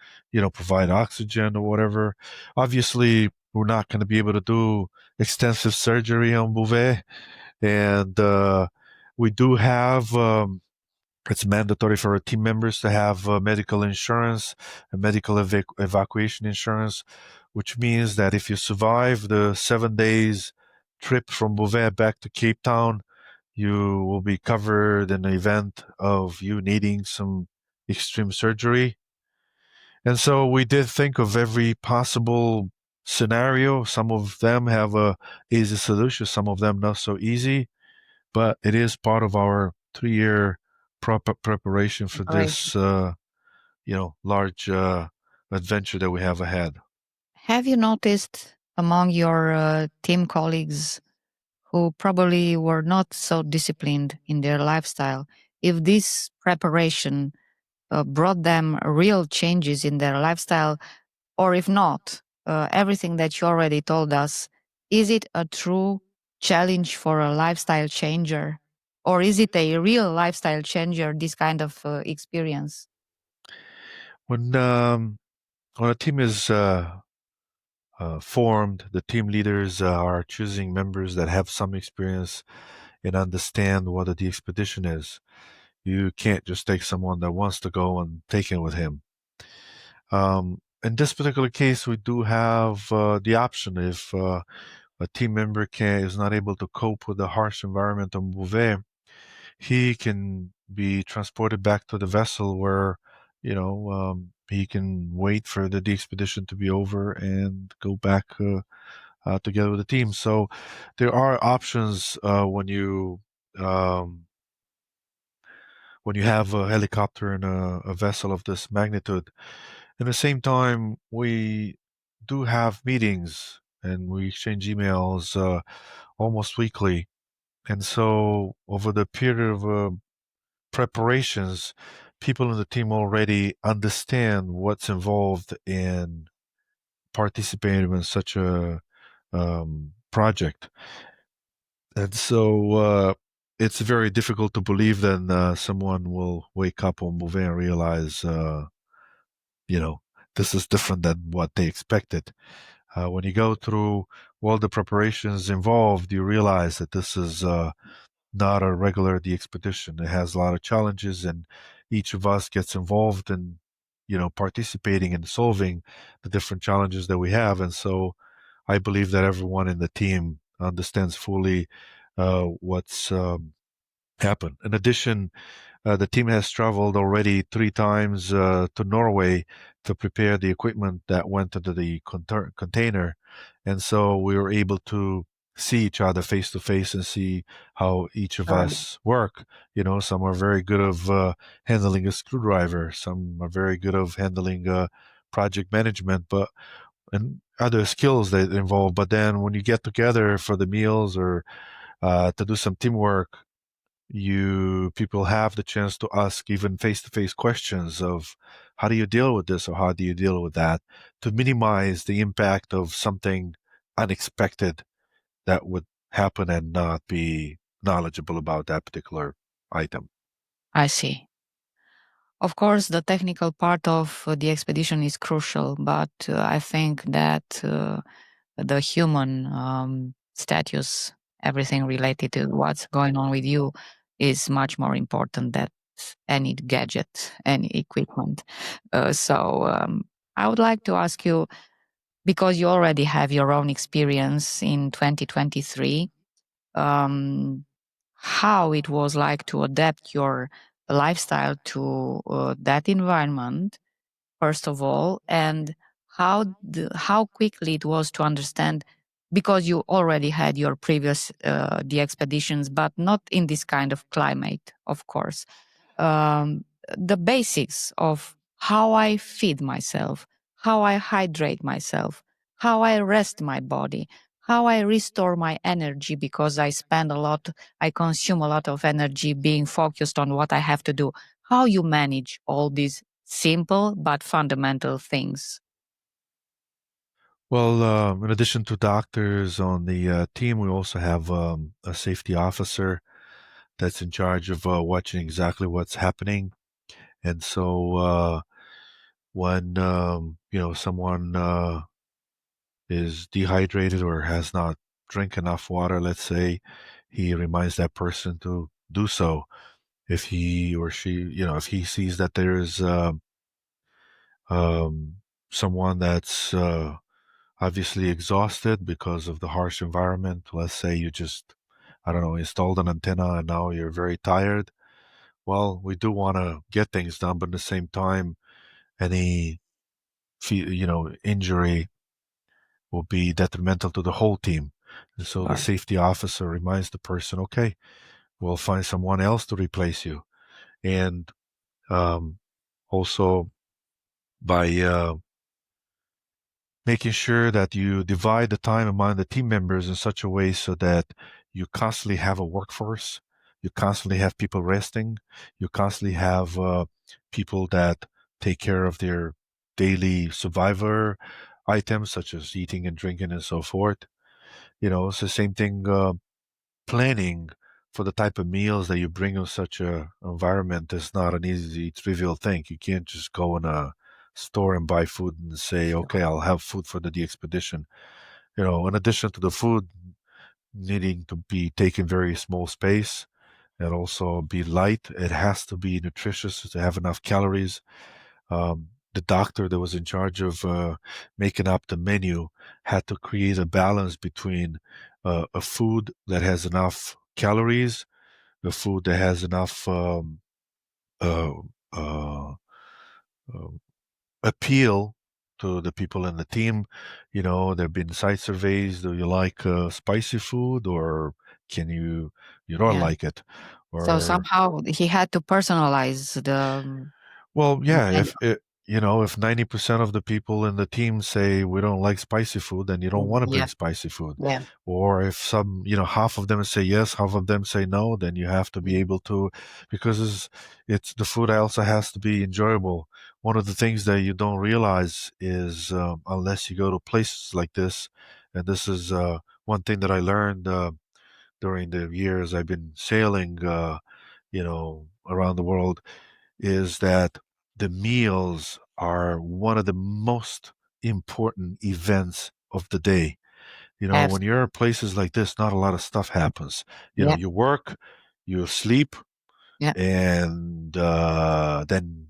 provide oxygen or whatever. Obviously, we're not going to be able to do extensive surgery on Bouvet, and we do have. It's mandatory for our team members to have medical insurance and medical evacuation insurance, which means that if you survive the 7 days trip from Bouvet back to Cape Town, you will be covered in the event of you needing some extreme surgery. And so we did think of every possible scenario. Some of them have a easy solution, some of them not so easy, but it is part of our 3 year proper preparation for Operation. this, large adventure that we have ahead. Have you noticed among your team colleagues who probably were not so disciplined in their lifestyle if this preparation brought them real changes in their lifestyle, or if not, everything that you already told us, is it a true challenge for a lifestyle changer? Or is it a real lifestyle changer, this kind of experience? When a team is formed, the team leaders are choosing members that have some experience and understand what a DXpedition is. You can't just take someone that wants to go and take it with him. In this particular case, we do have the option if a team member is not able to cope with the harsh environment on Bouvet, he can be transported back to the vessel where, he can wait for the expedition to be over and go back together with the team. So there are options um, when you have a helicopter and a vessel of this magnitude. At the same time, we do have meetings and we exchange emails almost weekly. And so, over the period of preparations, people in the team already understand what's involved in participating in such a project. And so, it's very difficult to believe that someone will wake up on Bouvet and realize, you know, this is different than what they expected. When you go through all the preparations involved, you realize that this is not a regular DXpedition. It has a lot of challenges, and each of us gets involved in, participating in solving the different challenges that we have. And so I believe that everyone in the team understands fully what's happened. In addition, the team has traveled already 3 times to Norway to prepare the equipment that went into the container. And so we were able to see each other face to face and see how each of Sure. us work. Some are very good of handling a screwdriver, some are very good of handling project management, but and other skills that involve. But then when you get together for the meals or to do some teamwork, you people have the chance to ask even face-to-face questions of how do you deal with this or how do you deal with that, to minimize the impact of something unexpected that would happen and not be knowledgeable about that particular item. I see. Of course, the technical part of the expedition is crucial, but I think that the human status, everything related to what's going on with you, is much more important than any gadget, any equipment. So I would like to ask you, because you already have your own experience in 2023, um, how it was like to adapt your lifestyle to that environment, first of all, and how quickly it was to understand, because you already had your previous the expeditions, but not in this kind of climate, of course. um, the basics of how I feed myself, how I hydrate myself, how I rest my body, how I restore my energy, because I consume a lot of energy being focused on what I have to do. How you manage all these simple but fundamental things. Well, in addition to doctors on the team, we also have a safety officer that's in charge of watching exactly what's happening. And so when someone is dehydrated or has not drink enough water, let's say, he reminds that person to do so. If he or she, if he sees that there is um, someone that's obviously exhausted because of the harsh environment, let's say you just, I don't know, installed an antenna and now you're very tired. Well, we do want to get things done, but at the same time, any injury will be detrimental to the whole team. And so the Sure. safety officer reminds the person, okay, we'll find someone else to replace you. And um, also by making sure that you divide the time among the team members in such a way so that you constantly have a workforce, you constantly have people resting, you constantly have people that take care of their daily survivor items such as eating and drinking and so forth. It's the same thing. Planning for the type of meals that you bring in such a environment is not an easy, trivial thing. You can't just go in a store and buy food and say, okay, I'll have food for the expedition. In addition to the food needing to be taken very small space and also be light, it has to be nutritious to have enough calories. The doctor that was in charge of making up the menu had to create a balance between a food that has enough calories, a food that has enough uh, uh, uh, appeal to the people in the team. There have been site surveys. Do you like spicy food, or can you don't Yeah. like it, So or somehow he had to personalize well, the yeah, menu. if 90% of the people in the team say we don't like spicy food, then you don't want to Yeah. bring spicy food. Yeah. Or if some, half of them say yes, half of them say no, then you have to be able to, because it's the food also has to be enjoyable. One of the things that you don't realize is unless you go to places like this, and this is one thing that I learned during the years I've been sailing, around the world, is that the meals are one of the most important events of the day. When you're Absolutely. in places like this, not a lot of stuff happens. Yeah. You work, you sleep, Yeah. and and then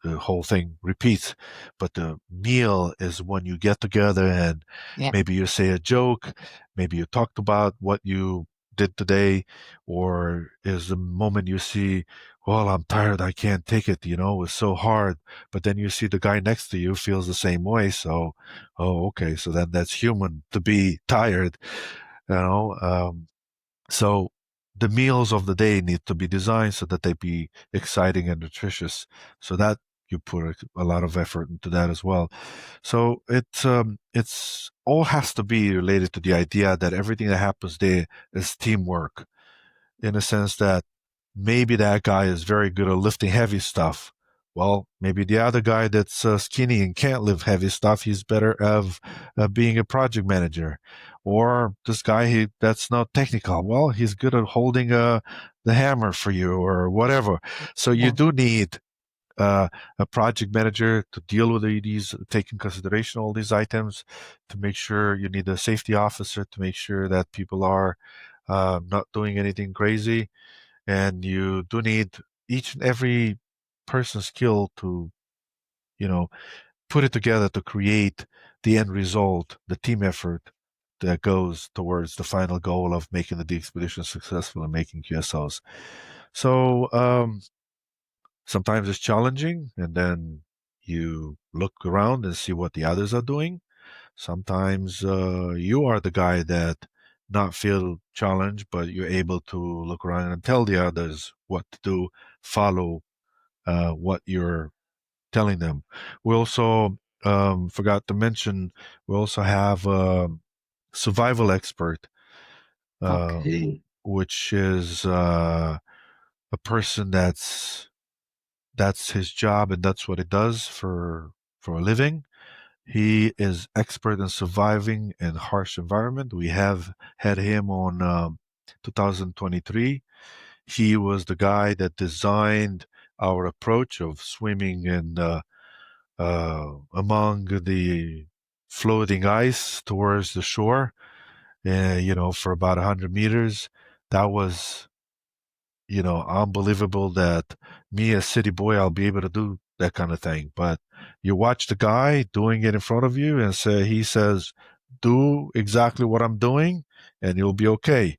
the whole thing repeats. But the meal is when you get together and Yeah. maybe you say a joke, maybe you talked about what you did today, or is the moment you see, well, I'm tired, I can't take it, it was so hard. But then you see the guy next to you feels the same way. So, oh, okay, so then that's human to be tired, you know. So the meals of the day need to be designed so that they be exciting and nutritious. So that you put a lot of effort into that as well. So it's all has to be related to the idea that everything that happens there is teamwork, in a sense that maybe that guy is very good at lifting heavy stuff. Well, maybe the other guy that's skinny and can't lift heavy stuff, he's better of being a project manager. Or this guy that's not technical. Well, he's good at holding the hammer for you or whatever. So you Yeah. do need uh, a project manager to deal with these, take in consideration all these items, to make sure you need a safety officer to make sure that people are not doing anything crazy, and you do need each and every person's skill to you know put it together to create the end result, the team effort that goes towards the final goal of making the DXpedition successful and making QSOs. So sometimes it's challenging, and then you look around and see what the others are doing. Sometimes you are the guy that not feel challenged, but you're able to look around and tell the others what to do, follow what you're telling them. We also forgot to mention we also have a survival expert, uh, Okay. which is a person that's his job and that's what he does for a living. He is expert in surviving in harsh environment. We have had him on 2023. He was the guy that designed our approach of swimming in among the floating ice towards the shore. For about 100 meters. That was unbelievable that me, a city boy, I'll be able to do that kind of thing. But you watch the guy doing it in front of you and he says, do exactly what I'm doing and you'll be okay.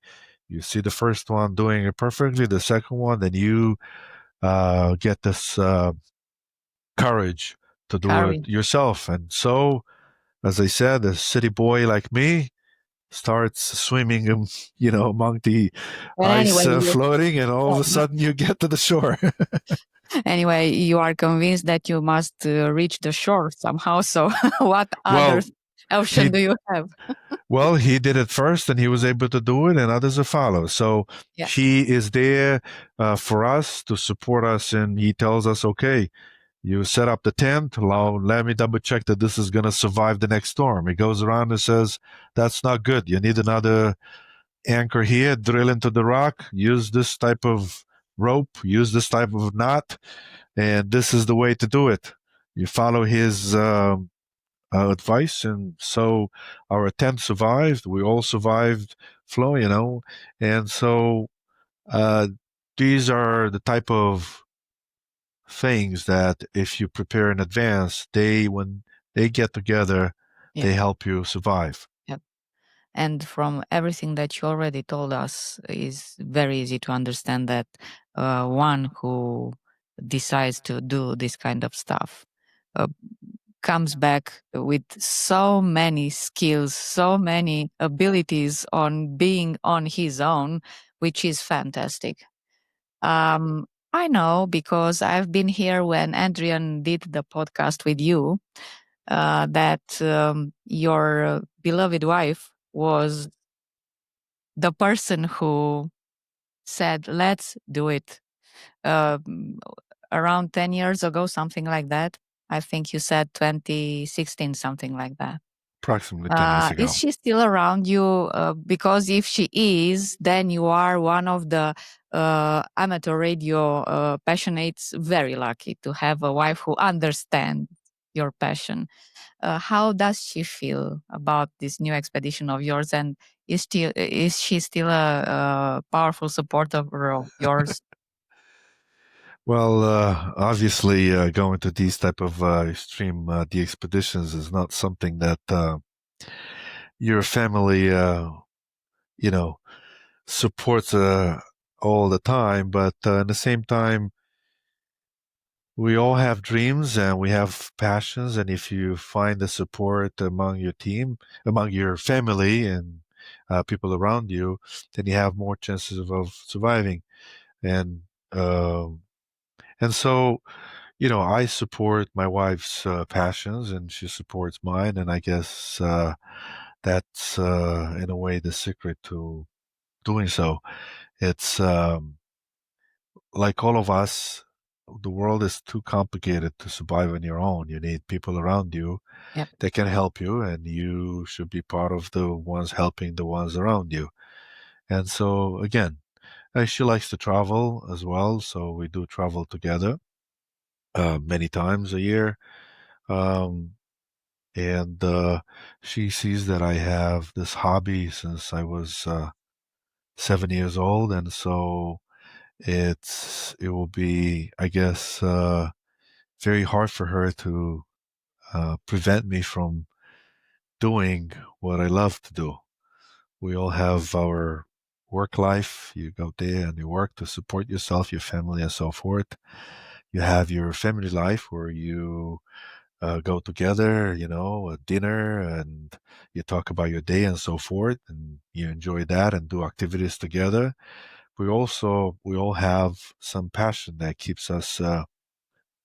You see the first one doing it perfectly, the second one, then you get this courage to do it Courage. yourself. And so, as I said, a city boy like me starts swimming, among the But ice anyway, you floating, and all of a sudden you get to the shore. anyway, you are convinced that you must reach the shore somehow. So, what other well, option he do you have? he did it first, and he was able to do it, and others will follow. So Yeah. he is there for us to support us, and he tells us, okay. You set up the tent. Let me double check that this is going to survive the next storm. He goes around and says, that's not good. You need another anchor here, drill into the rock, use this type of rope, use this type of knot, and this is the way to do it. You follow his advice, and so our attempt survived. We all survived flow, and so uh, these are the type of things that if you prepare in advance, when they get together, Yeah. they help you survive. Yeah. And from everything that you already told us, is very easy to understand that one who decides to do this kind of stuff uh, comes back with so many skills, so many abilities on being on his own, which is fantastic. I know because I've been here when Adrian did the podcast with you, that your beloved wife was the person who said, let's do it. Um, Around 10 years ago, something like that. I think you said 2016, something like that. Approximately 10 years Is ago. she still around you? Because if she is, then you are one of the amateur radio passionates, very lucky to have a wife who understands your passion. How does she feel about this new expedition of yours? And is she still a powerful supporter of yours? Well, obviously, going to these type of extreme DXpeditions is not something that your family, you know, supports all the time. But at the same time, we all have dreams and we have passions. And if you find the support among your team, among your family and people around you, then you have more chances of surviving. And um and so, I support my wife's passions and she supports mine. And I guess that's, in a way, the secret to doing so. It's like all of us, the world is too complicated to survive on your own. You need people around you Yep. that can help you, and you should be part of the ones helping the ones around you. And so, again, she likes to travel as well, so we do travel together many times a year. Um, and she sees that I have this hobby since I was 7 years old, and so it will be, I guess, very hard for her to prevent me from doing what I love to do. We all have our work life. You go there and you work to support yourself, your family, and so forth. You have your family life where you go together, a dinner, and you talk about your day and so forth, and you enjoy that and do activities together. We all have some passion that keeps us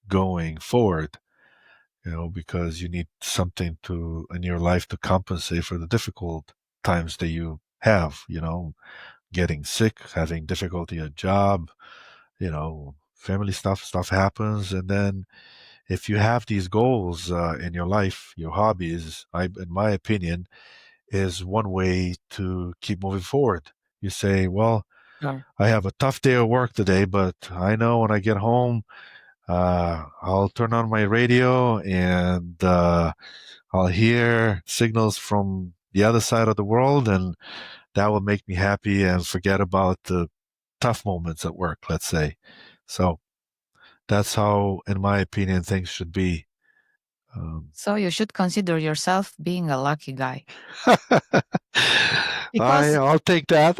going forward, because you need something to in your life to compensate for the difficult times that you have, getting sick, having difficulty at job, family stuff happens. And then if you have these goals in your life, your hobbies, in my opinion, is one way to keep moving forward. You say, well, Sure. I have a tough day at work today, but I know when I get home, I'll turn on my radio and I'll hear signals from the other side of the world, and that will make me happy and forget about the tough moments at work, let's say. So that's how, in my opinion, things should be. Um, So you should consider yourself being a lucky guy because I'll take that.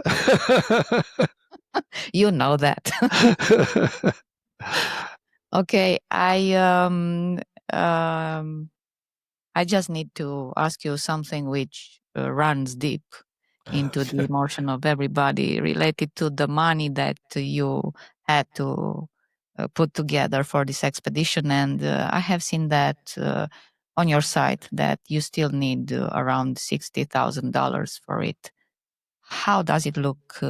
you know that. Okay, um I just need to ask you something which runs deep into the emotion of everybody related to the money that you had to put together for this expedition. And I have seen that on your site that you still need around $60,000 for it. How does it look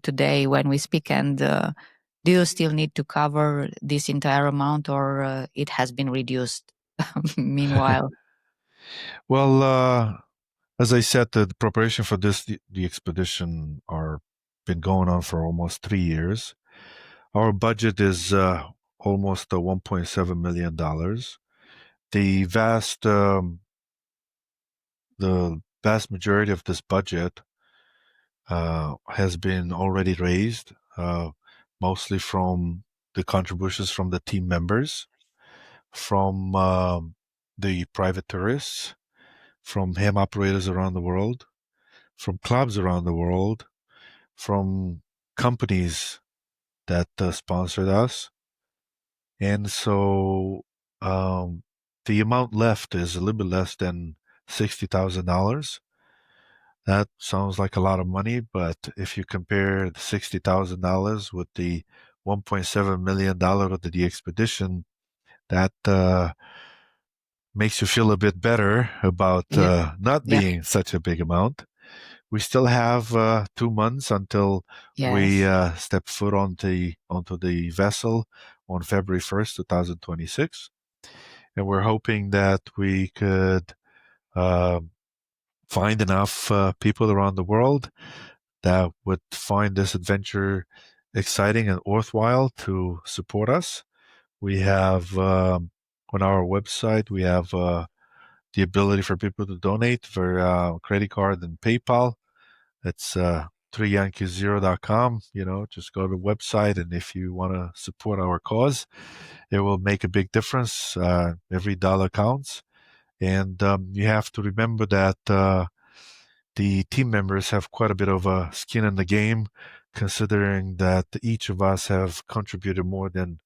today when we speak? And do you still need to cover this entire amount, or it has been reduced meanwhile? Well, as I said, the preparation for the expedition are been going on for almost 3 years. Our budget is almost $1.7 million. The the vast majority of this budget has been already raised, mostly from the contributions from the team members, from the private tourists, from ham operators around the world, from clubs around the world, from companies that sponsored us. And so um, the amount left is a little bit less than $60,000. That sounds like a lot of money, but if you compare the $60,000 with the $1.7 million of the DXpedition, that makes you feel a bit better about Yeah. not Yeah. being such a big amount. We still have 2 months until we Yes. step foot onto the vessel on February 1st, 2026, and we're hoping that we could uh, find enough people around the world that would find this adventure exciting and worthwhile to support us. We have on our website we have the ability for people to donate for credit card and PayPal. It's 3yankees0.com. Just go to the website, and if you want to support our cause, it will make a big difference. Every dollar counts. And you have to remember that the team members have quite a bit of skin in the game, considering that each of us have contributed more than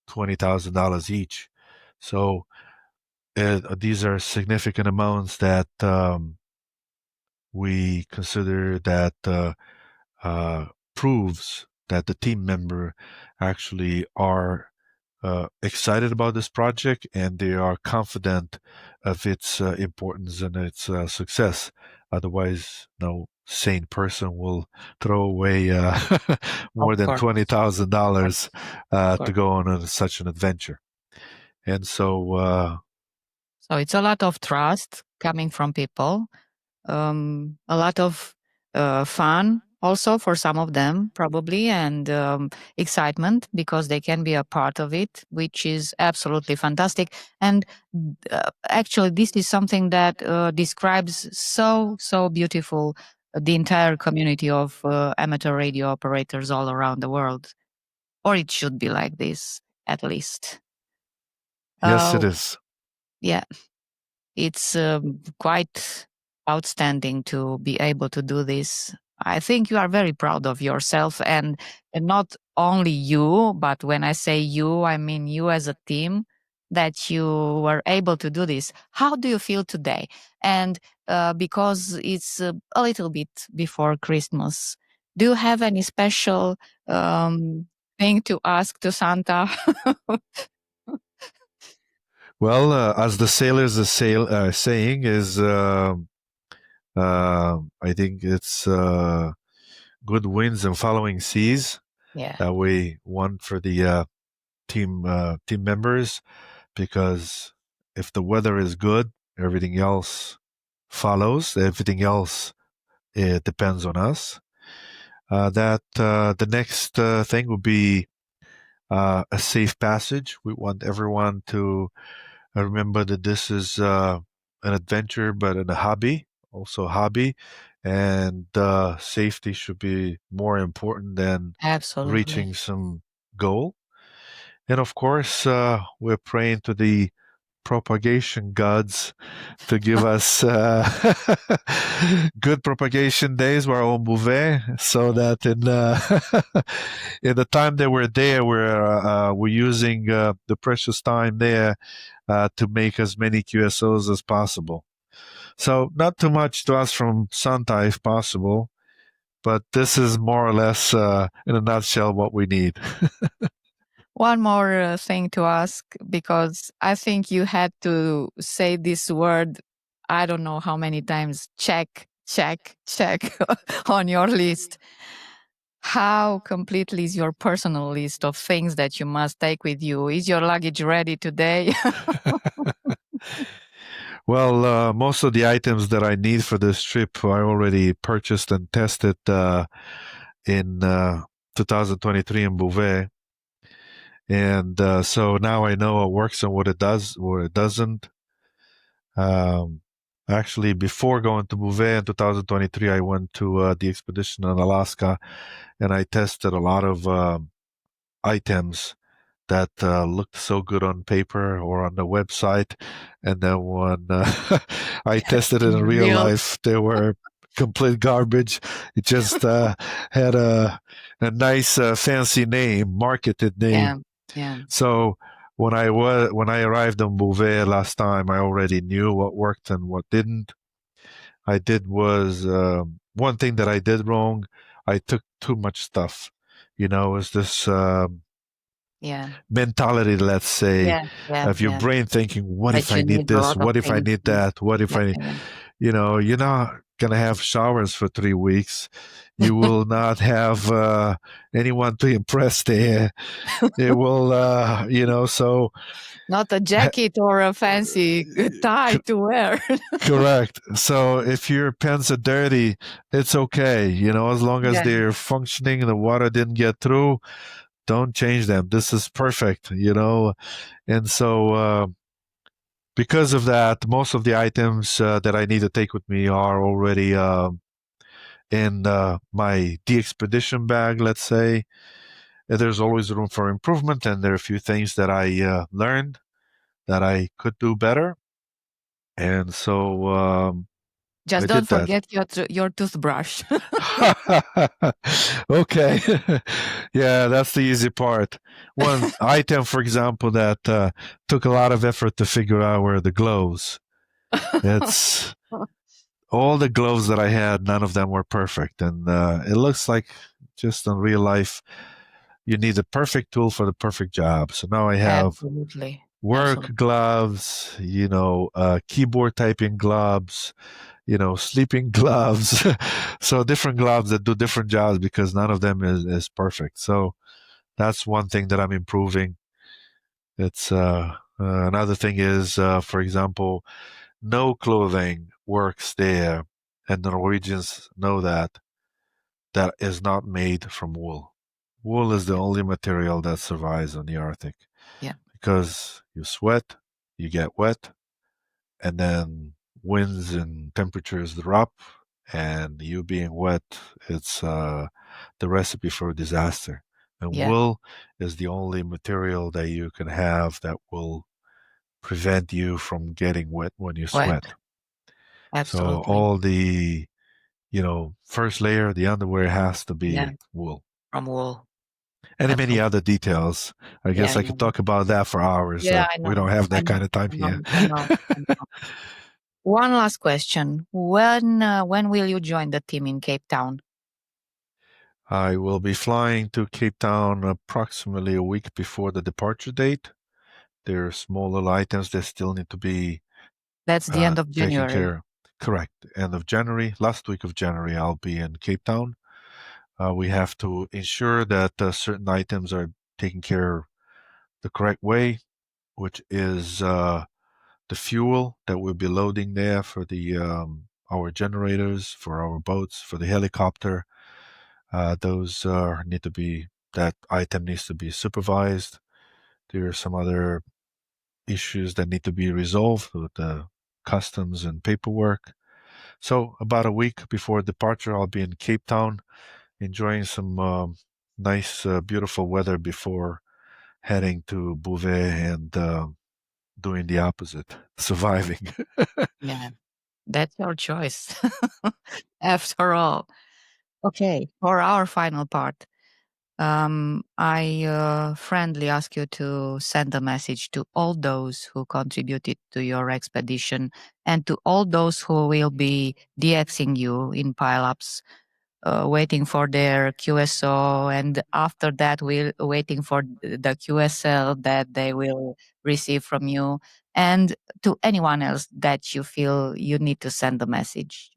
$20,000 each. So these are significant amounts that we consider that proves that the team member actually are excited about this project, and they are confident of its importance and its success. Otherwise, no sane person will throw away Of more than course, $20,000 of to course. go on such an adventure. And so, So it's a lot of trust coming from people, a lot of fun also for some of them probably, and excitement because they can be a part of it, which is absolutely fantastic. And actually this is something that describes so beautiful the entire community of amateur radio operators all around the world, or it should be like this at least. yes, uh, it is. yeah, it's quite outstanding to be able to do this. I think you are very proud of yourself, and not only you, but when I say you, I mean you as a team, that you were able to do this. How do you feel today? And because it's a little bit before Christmas, do you have any special thing to ask to Santa? Well, as the sailors are saying, is I think it's good winds and following seas Yeah, that we want for the team members, because if the weather is good, everything else follows. Everything else, it depends on us. That the next thing would be a safe passage. We want everyone to remember that this is an adventure, but a hobby, also a hobby, and safety should be more important than absolutely. reaching some goal. And of course, we're praying to the propagation gods to give us good propagation days while on Bouvet, so that in in the time that we're there, we're using the precious time there to make as many QSOs as possible. So not too much to ask from Santa if possible, but this is more or less in a nutshell what we need. One more thing to ask, because I think you had to say this word, I don't know how many times, check, check, check on your list. How completely is your personal list of things that you must take with you? Is your luggage ready today? Well, most of the items that I need for this trip I already purchased and tested in 2023 in Bouvet. And so now I know what works and what it does, what it doesn't. Um, Actually, before going to Bouvet in 2023, I went to DXpedition in Alaska, and I tested a lot of items that looked so good on paper or on the website, and then when I tested it in real Real. life, they were complete garbage. It just had a nice fancy name, marketed Yeah, name. yeah, So when I arrived on Bouvet last time, I already knew what worked and what didn't. I did was one thing that I did wrong. I took too much stuff. It's this yeah, mentality, let's say, yeah, yeah, of your yeah. brain thinking, what if That I you need need a this? lot of What if I things. need Yeah, that? What if yeah, I, yeah. you're not going to have showers for 3 weeks. You will not have anyone to impress there. It will, so Not a jacket or a fancy tie to wear. correct. So if your pants are dirty, it's okay. As long as Yeah. they're functioning and the water didn't get through, don't change them. This is perfect. And so, because of that, most of the items that I need to take with me are already in my DXpedition bag, let's say, there's always room for improvement, and there are a few things that I learned that I could do better, and so Just I don't did that. forget your toothbrush. Okay. Yeah, that's the easy part. One item, for example, that took a lot of effort to figure out were the gloves. It's all the gloves that I had, none of them were perfect. And it looks like just in real life, you need the perfect tool for the perfect job. So now I have Absolutely. work Absolutely. gloves, keyboard typing gloves, sleeping gloves. So different gloves that do different jobs because none of them is perfect. So that's one thing that I'm improving. It's another thing is, for example, no clothing works there, and the Norwegians know that is not made from wool. Wool is the Yeah. only material that survives on the Arctic Yeah. because you sweat, you get wet, and then winds and temperatures drop, and you being wet, it's the recipe for disaster. And Yeah. wool is the only material that you can have that will prevent you from getting wet when you Wet. sweat. So Absolutely. all the, first layer, the underwear has to Yeah. be wool. From wool. And many Absolutely. other details. I Yeah. guess I could talk about that for hours. Yeah, I We know. don't have I that know. kind of time I know. here. I know. I know. One last question. When will you join the team in Cape Town? I will be flying to Cape Town approximately a week before the departure date. There are small little items that still need to be That's the end of taken January. care of. Correct. End of January, last week of January, I'll be in Cape Town. We have to ensure that certain items are taken care of the correct way, which is the fuel that we'll be loading there for the our generators, for our boats, for the helicopter. Those need to be that item needs to be supervised. There are some other issues that need to be resolved with the customs and paperwork. So about a week before departure, I'll be in Cape Town, enjoying some nice, beautiful weather before heading to Bouvet and doing the opposite, surviving. Yeah, that's your choice. After all. Okay, for our final part, I friendly ask you to send a message to all those who contributed to your expedition and to all those who will be DXing you in pileups, waiting for their QSO, and after that, we're waiting for the QSL that they will receive from you, and to anyone else that you feel you need to send a message.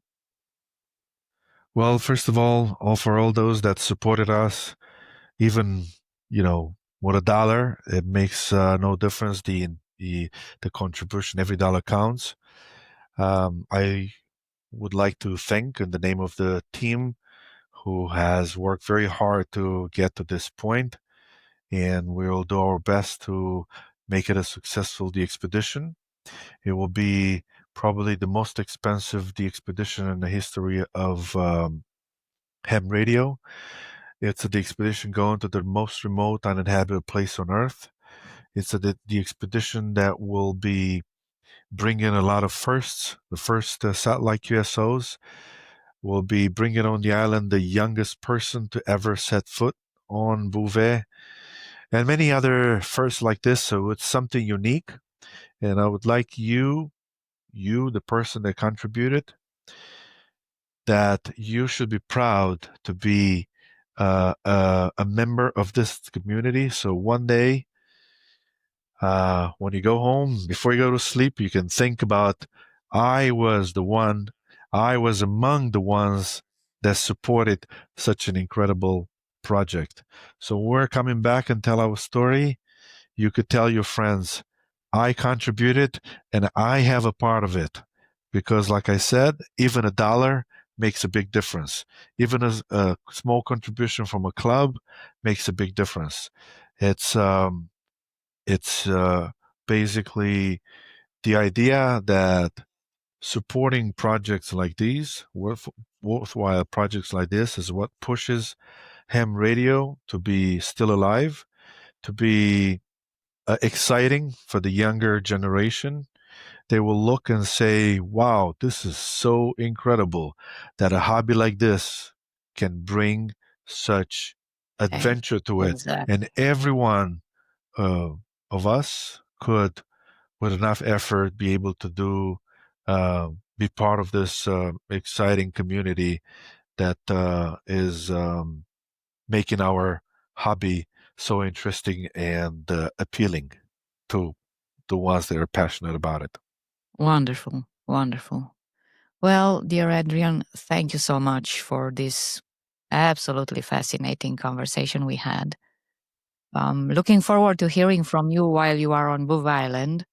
Well, first of all for all those that supported us, even with $1, it makes no difference. The contribution, every dollar counts. I would like to thank, in the name of the team, who has worked very hard to get to this point, and we'll do our best to make it a successful DXpedition. It will be probably the most expensive DXpedition in the history of ham radio. It's a DXpedition going to the most remote uninhabited place on Earth. It's the expedition that will be bringing a lot of firsts. The first satellite QSOs will be bringing on the island the youngest person to ever set foot on Bouvet, and many other firsts like this. So it's something unique. And I would like you, the person that contributed, that you should be proud to be a member of this community. So one day, when you go home, before you go to sleep, you can think about, I was the one, I was among the ones that supported such an incredible project. So when we're coming back and tell our story, you could tell your friends, I contributed and I have a part of it. Because, like I said, even $1 makes a big difference. Even a small contribution from a club makes a big difference. It's it's basically the idea that supporting projects like these, worthwhile projects like this, is what pushes ham radio to be still alive, to be exciting for the younger generation. They will look and say, wow, this is so incredible that a hobby like this can bring such adventure to it. Exactly. And everyone uh, of us could, with enough effort, be able to be part of this exciting community that is making our hobby so interesting and appealing to the ones that are passionate about it. Wonderful. Wonderful. Well, dear Adrian, thank you so much for this absolutely fascinating conversation we had. Looking forward to hearing from you while you are on Bouvet Island.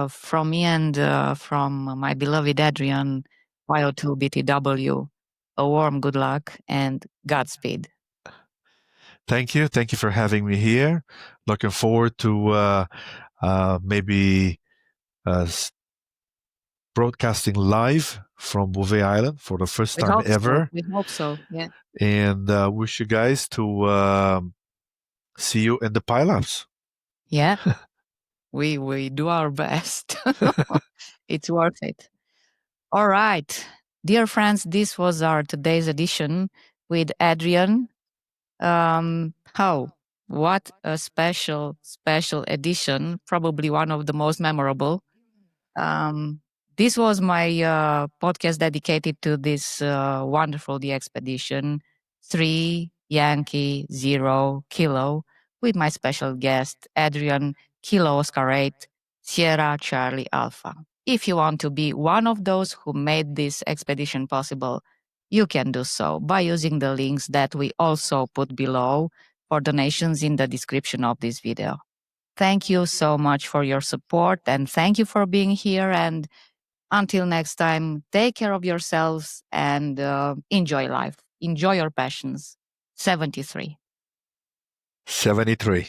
From me and from my beloved Adrian, YO2BTW, a warm good luck and Godspeed. Thank you. Thank you for having me here. Looking forward to maybe uh, broadcasting live from Bouvet Island for the first We time hope so. ever. We hope so. Yeah. And wish you guys to see you in the pileups. Yeah. We do our best. It's worth it. All right. Dear friends, this was our today's edition with Adrian. What a special edition. Probably one of the most memorable. Um, this was my podcast dedicated to this wonderful DXpedition 3 Yankee 0 Kilo with my special guest, Adrian KO8SCA Sierra Charlie Alpha. If you want to be one of those who made this expedition possible, you can do so by using the links that we also put below for donations in the description of this video. Thank you so much for your support and thank you for being here. And until next time, take care of yourselves and enjoy life. Enjoy your passions. 73. 73.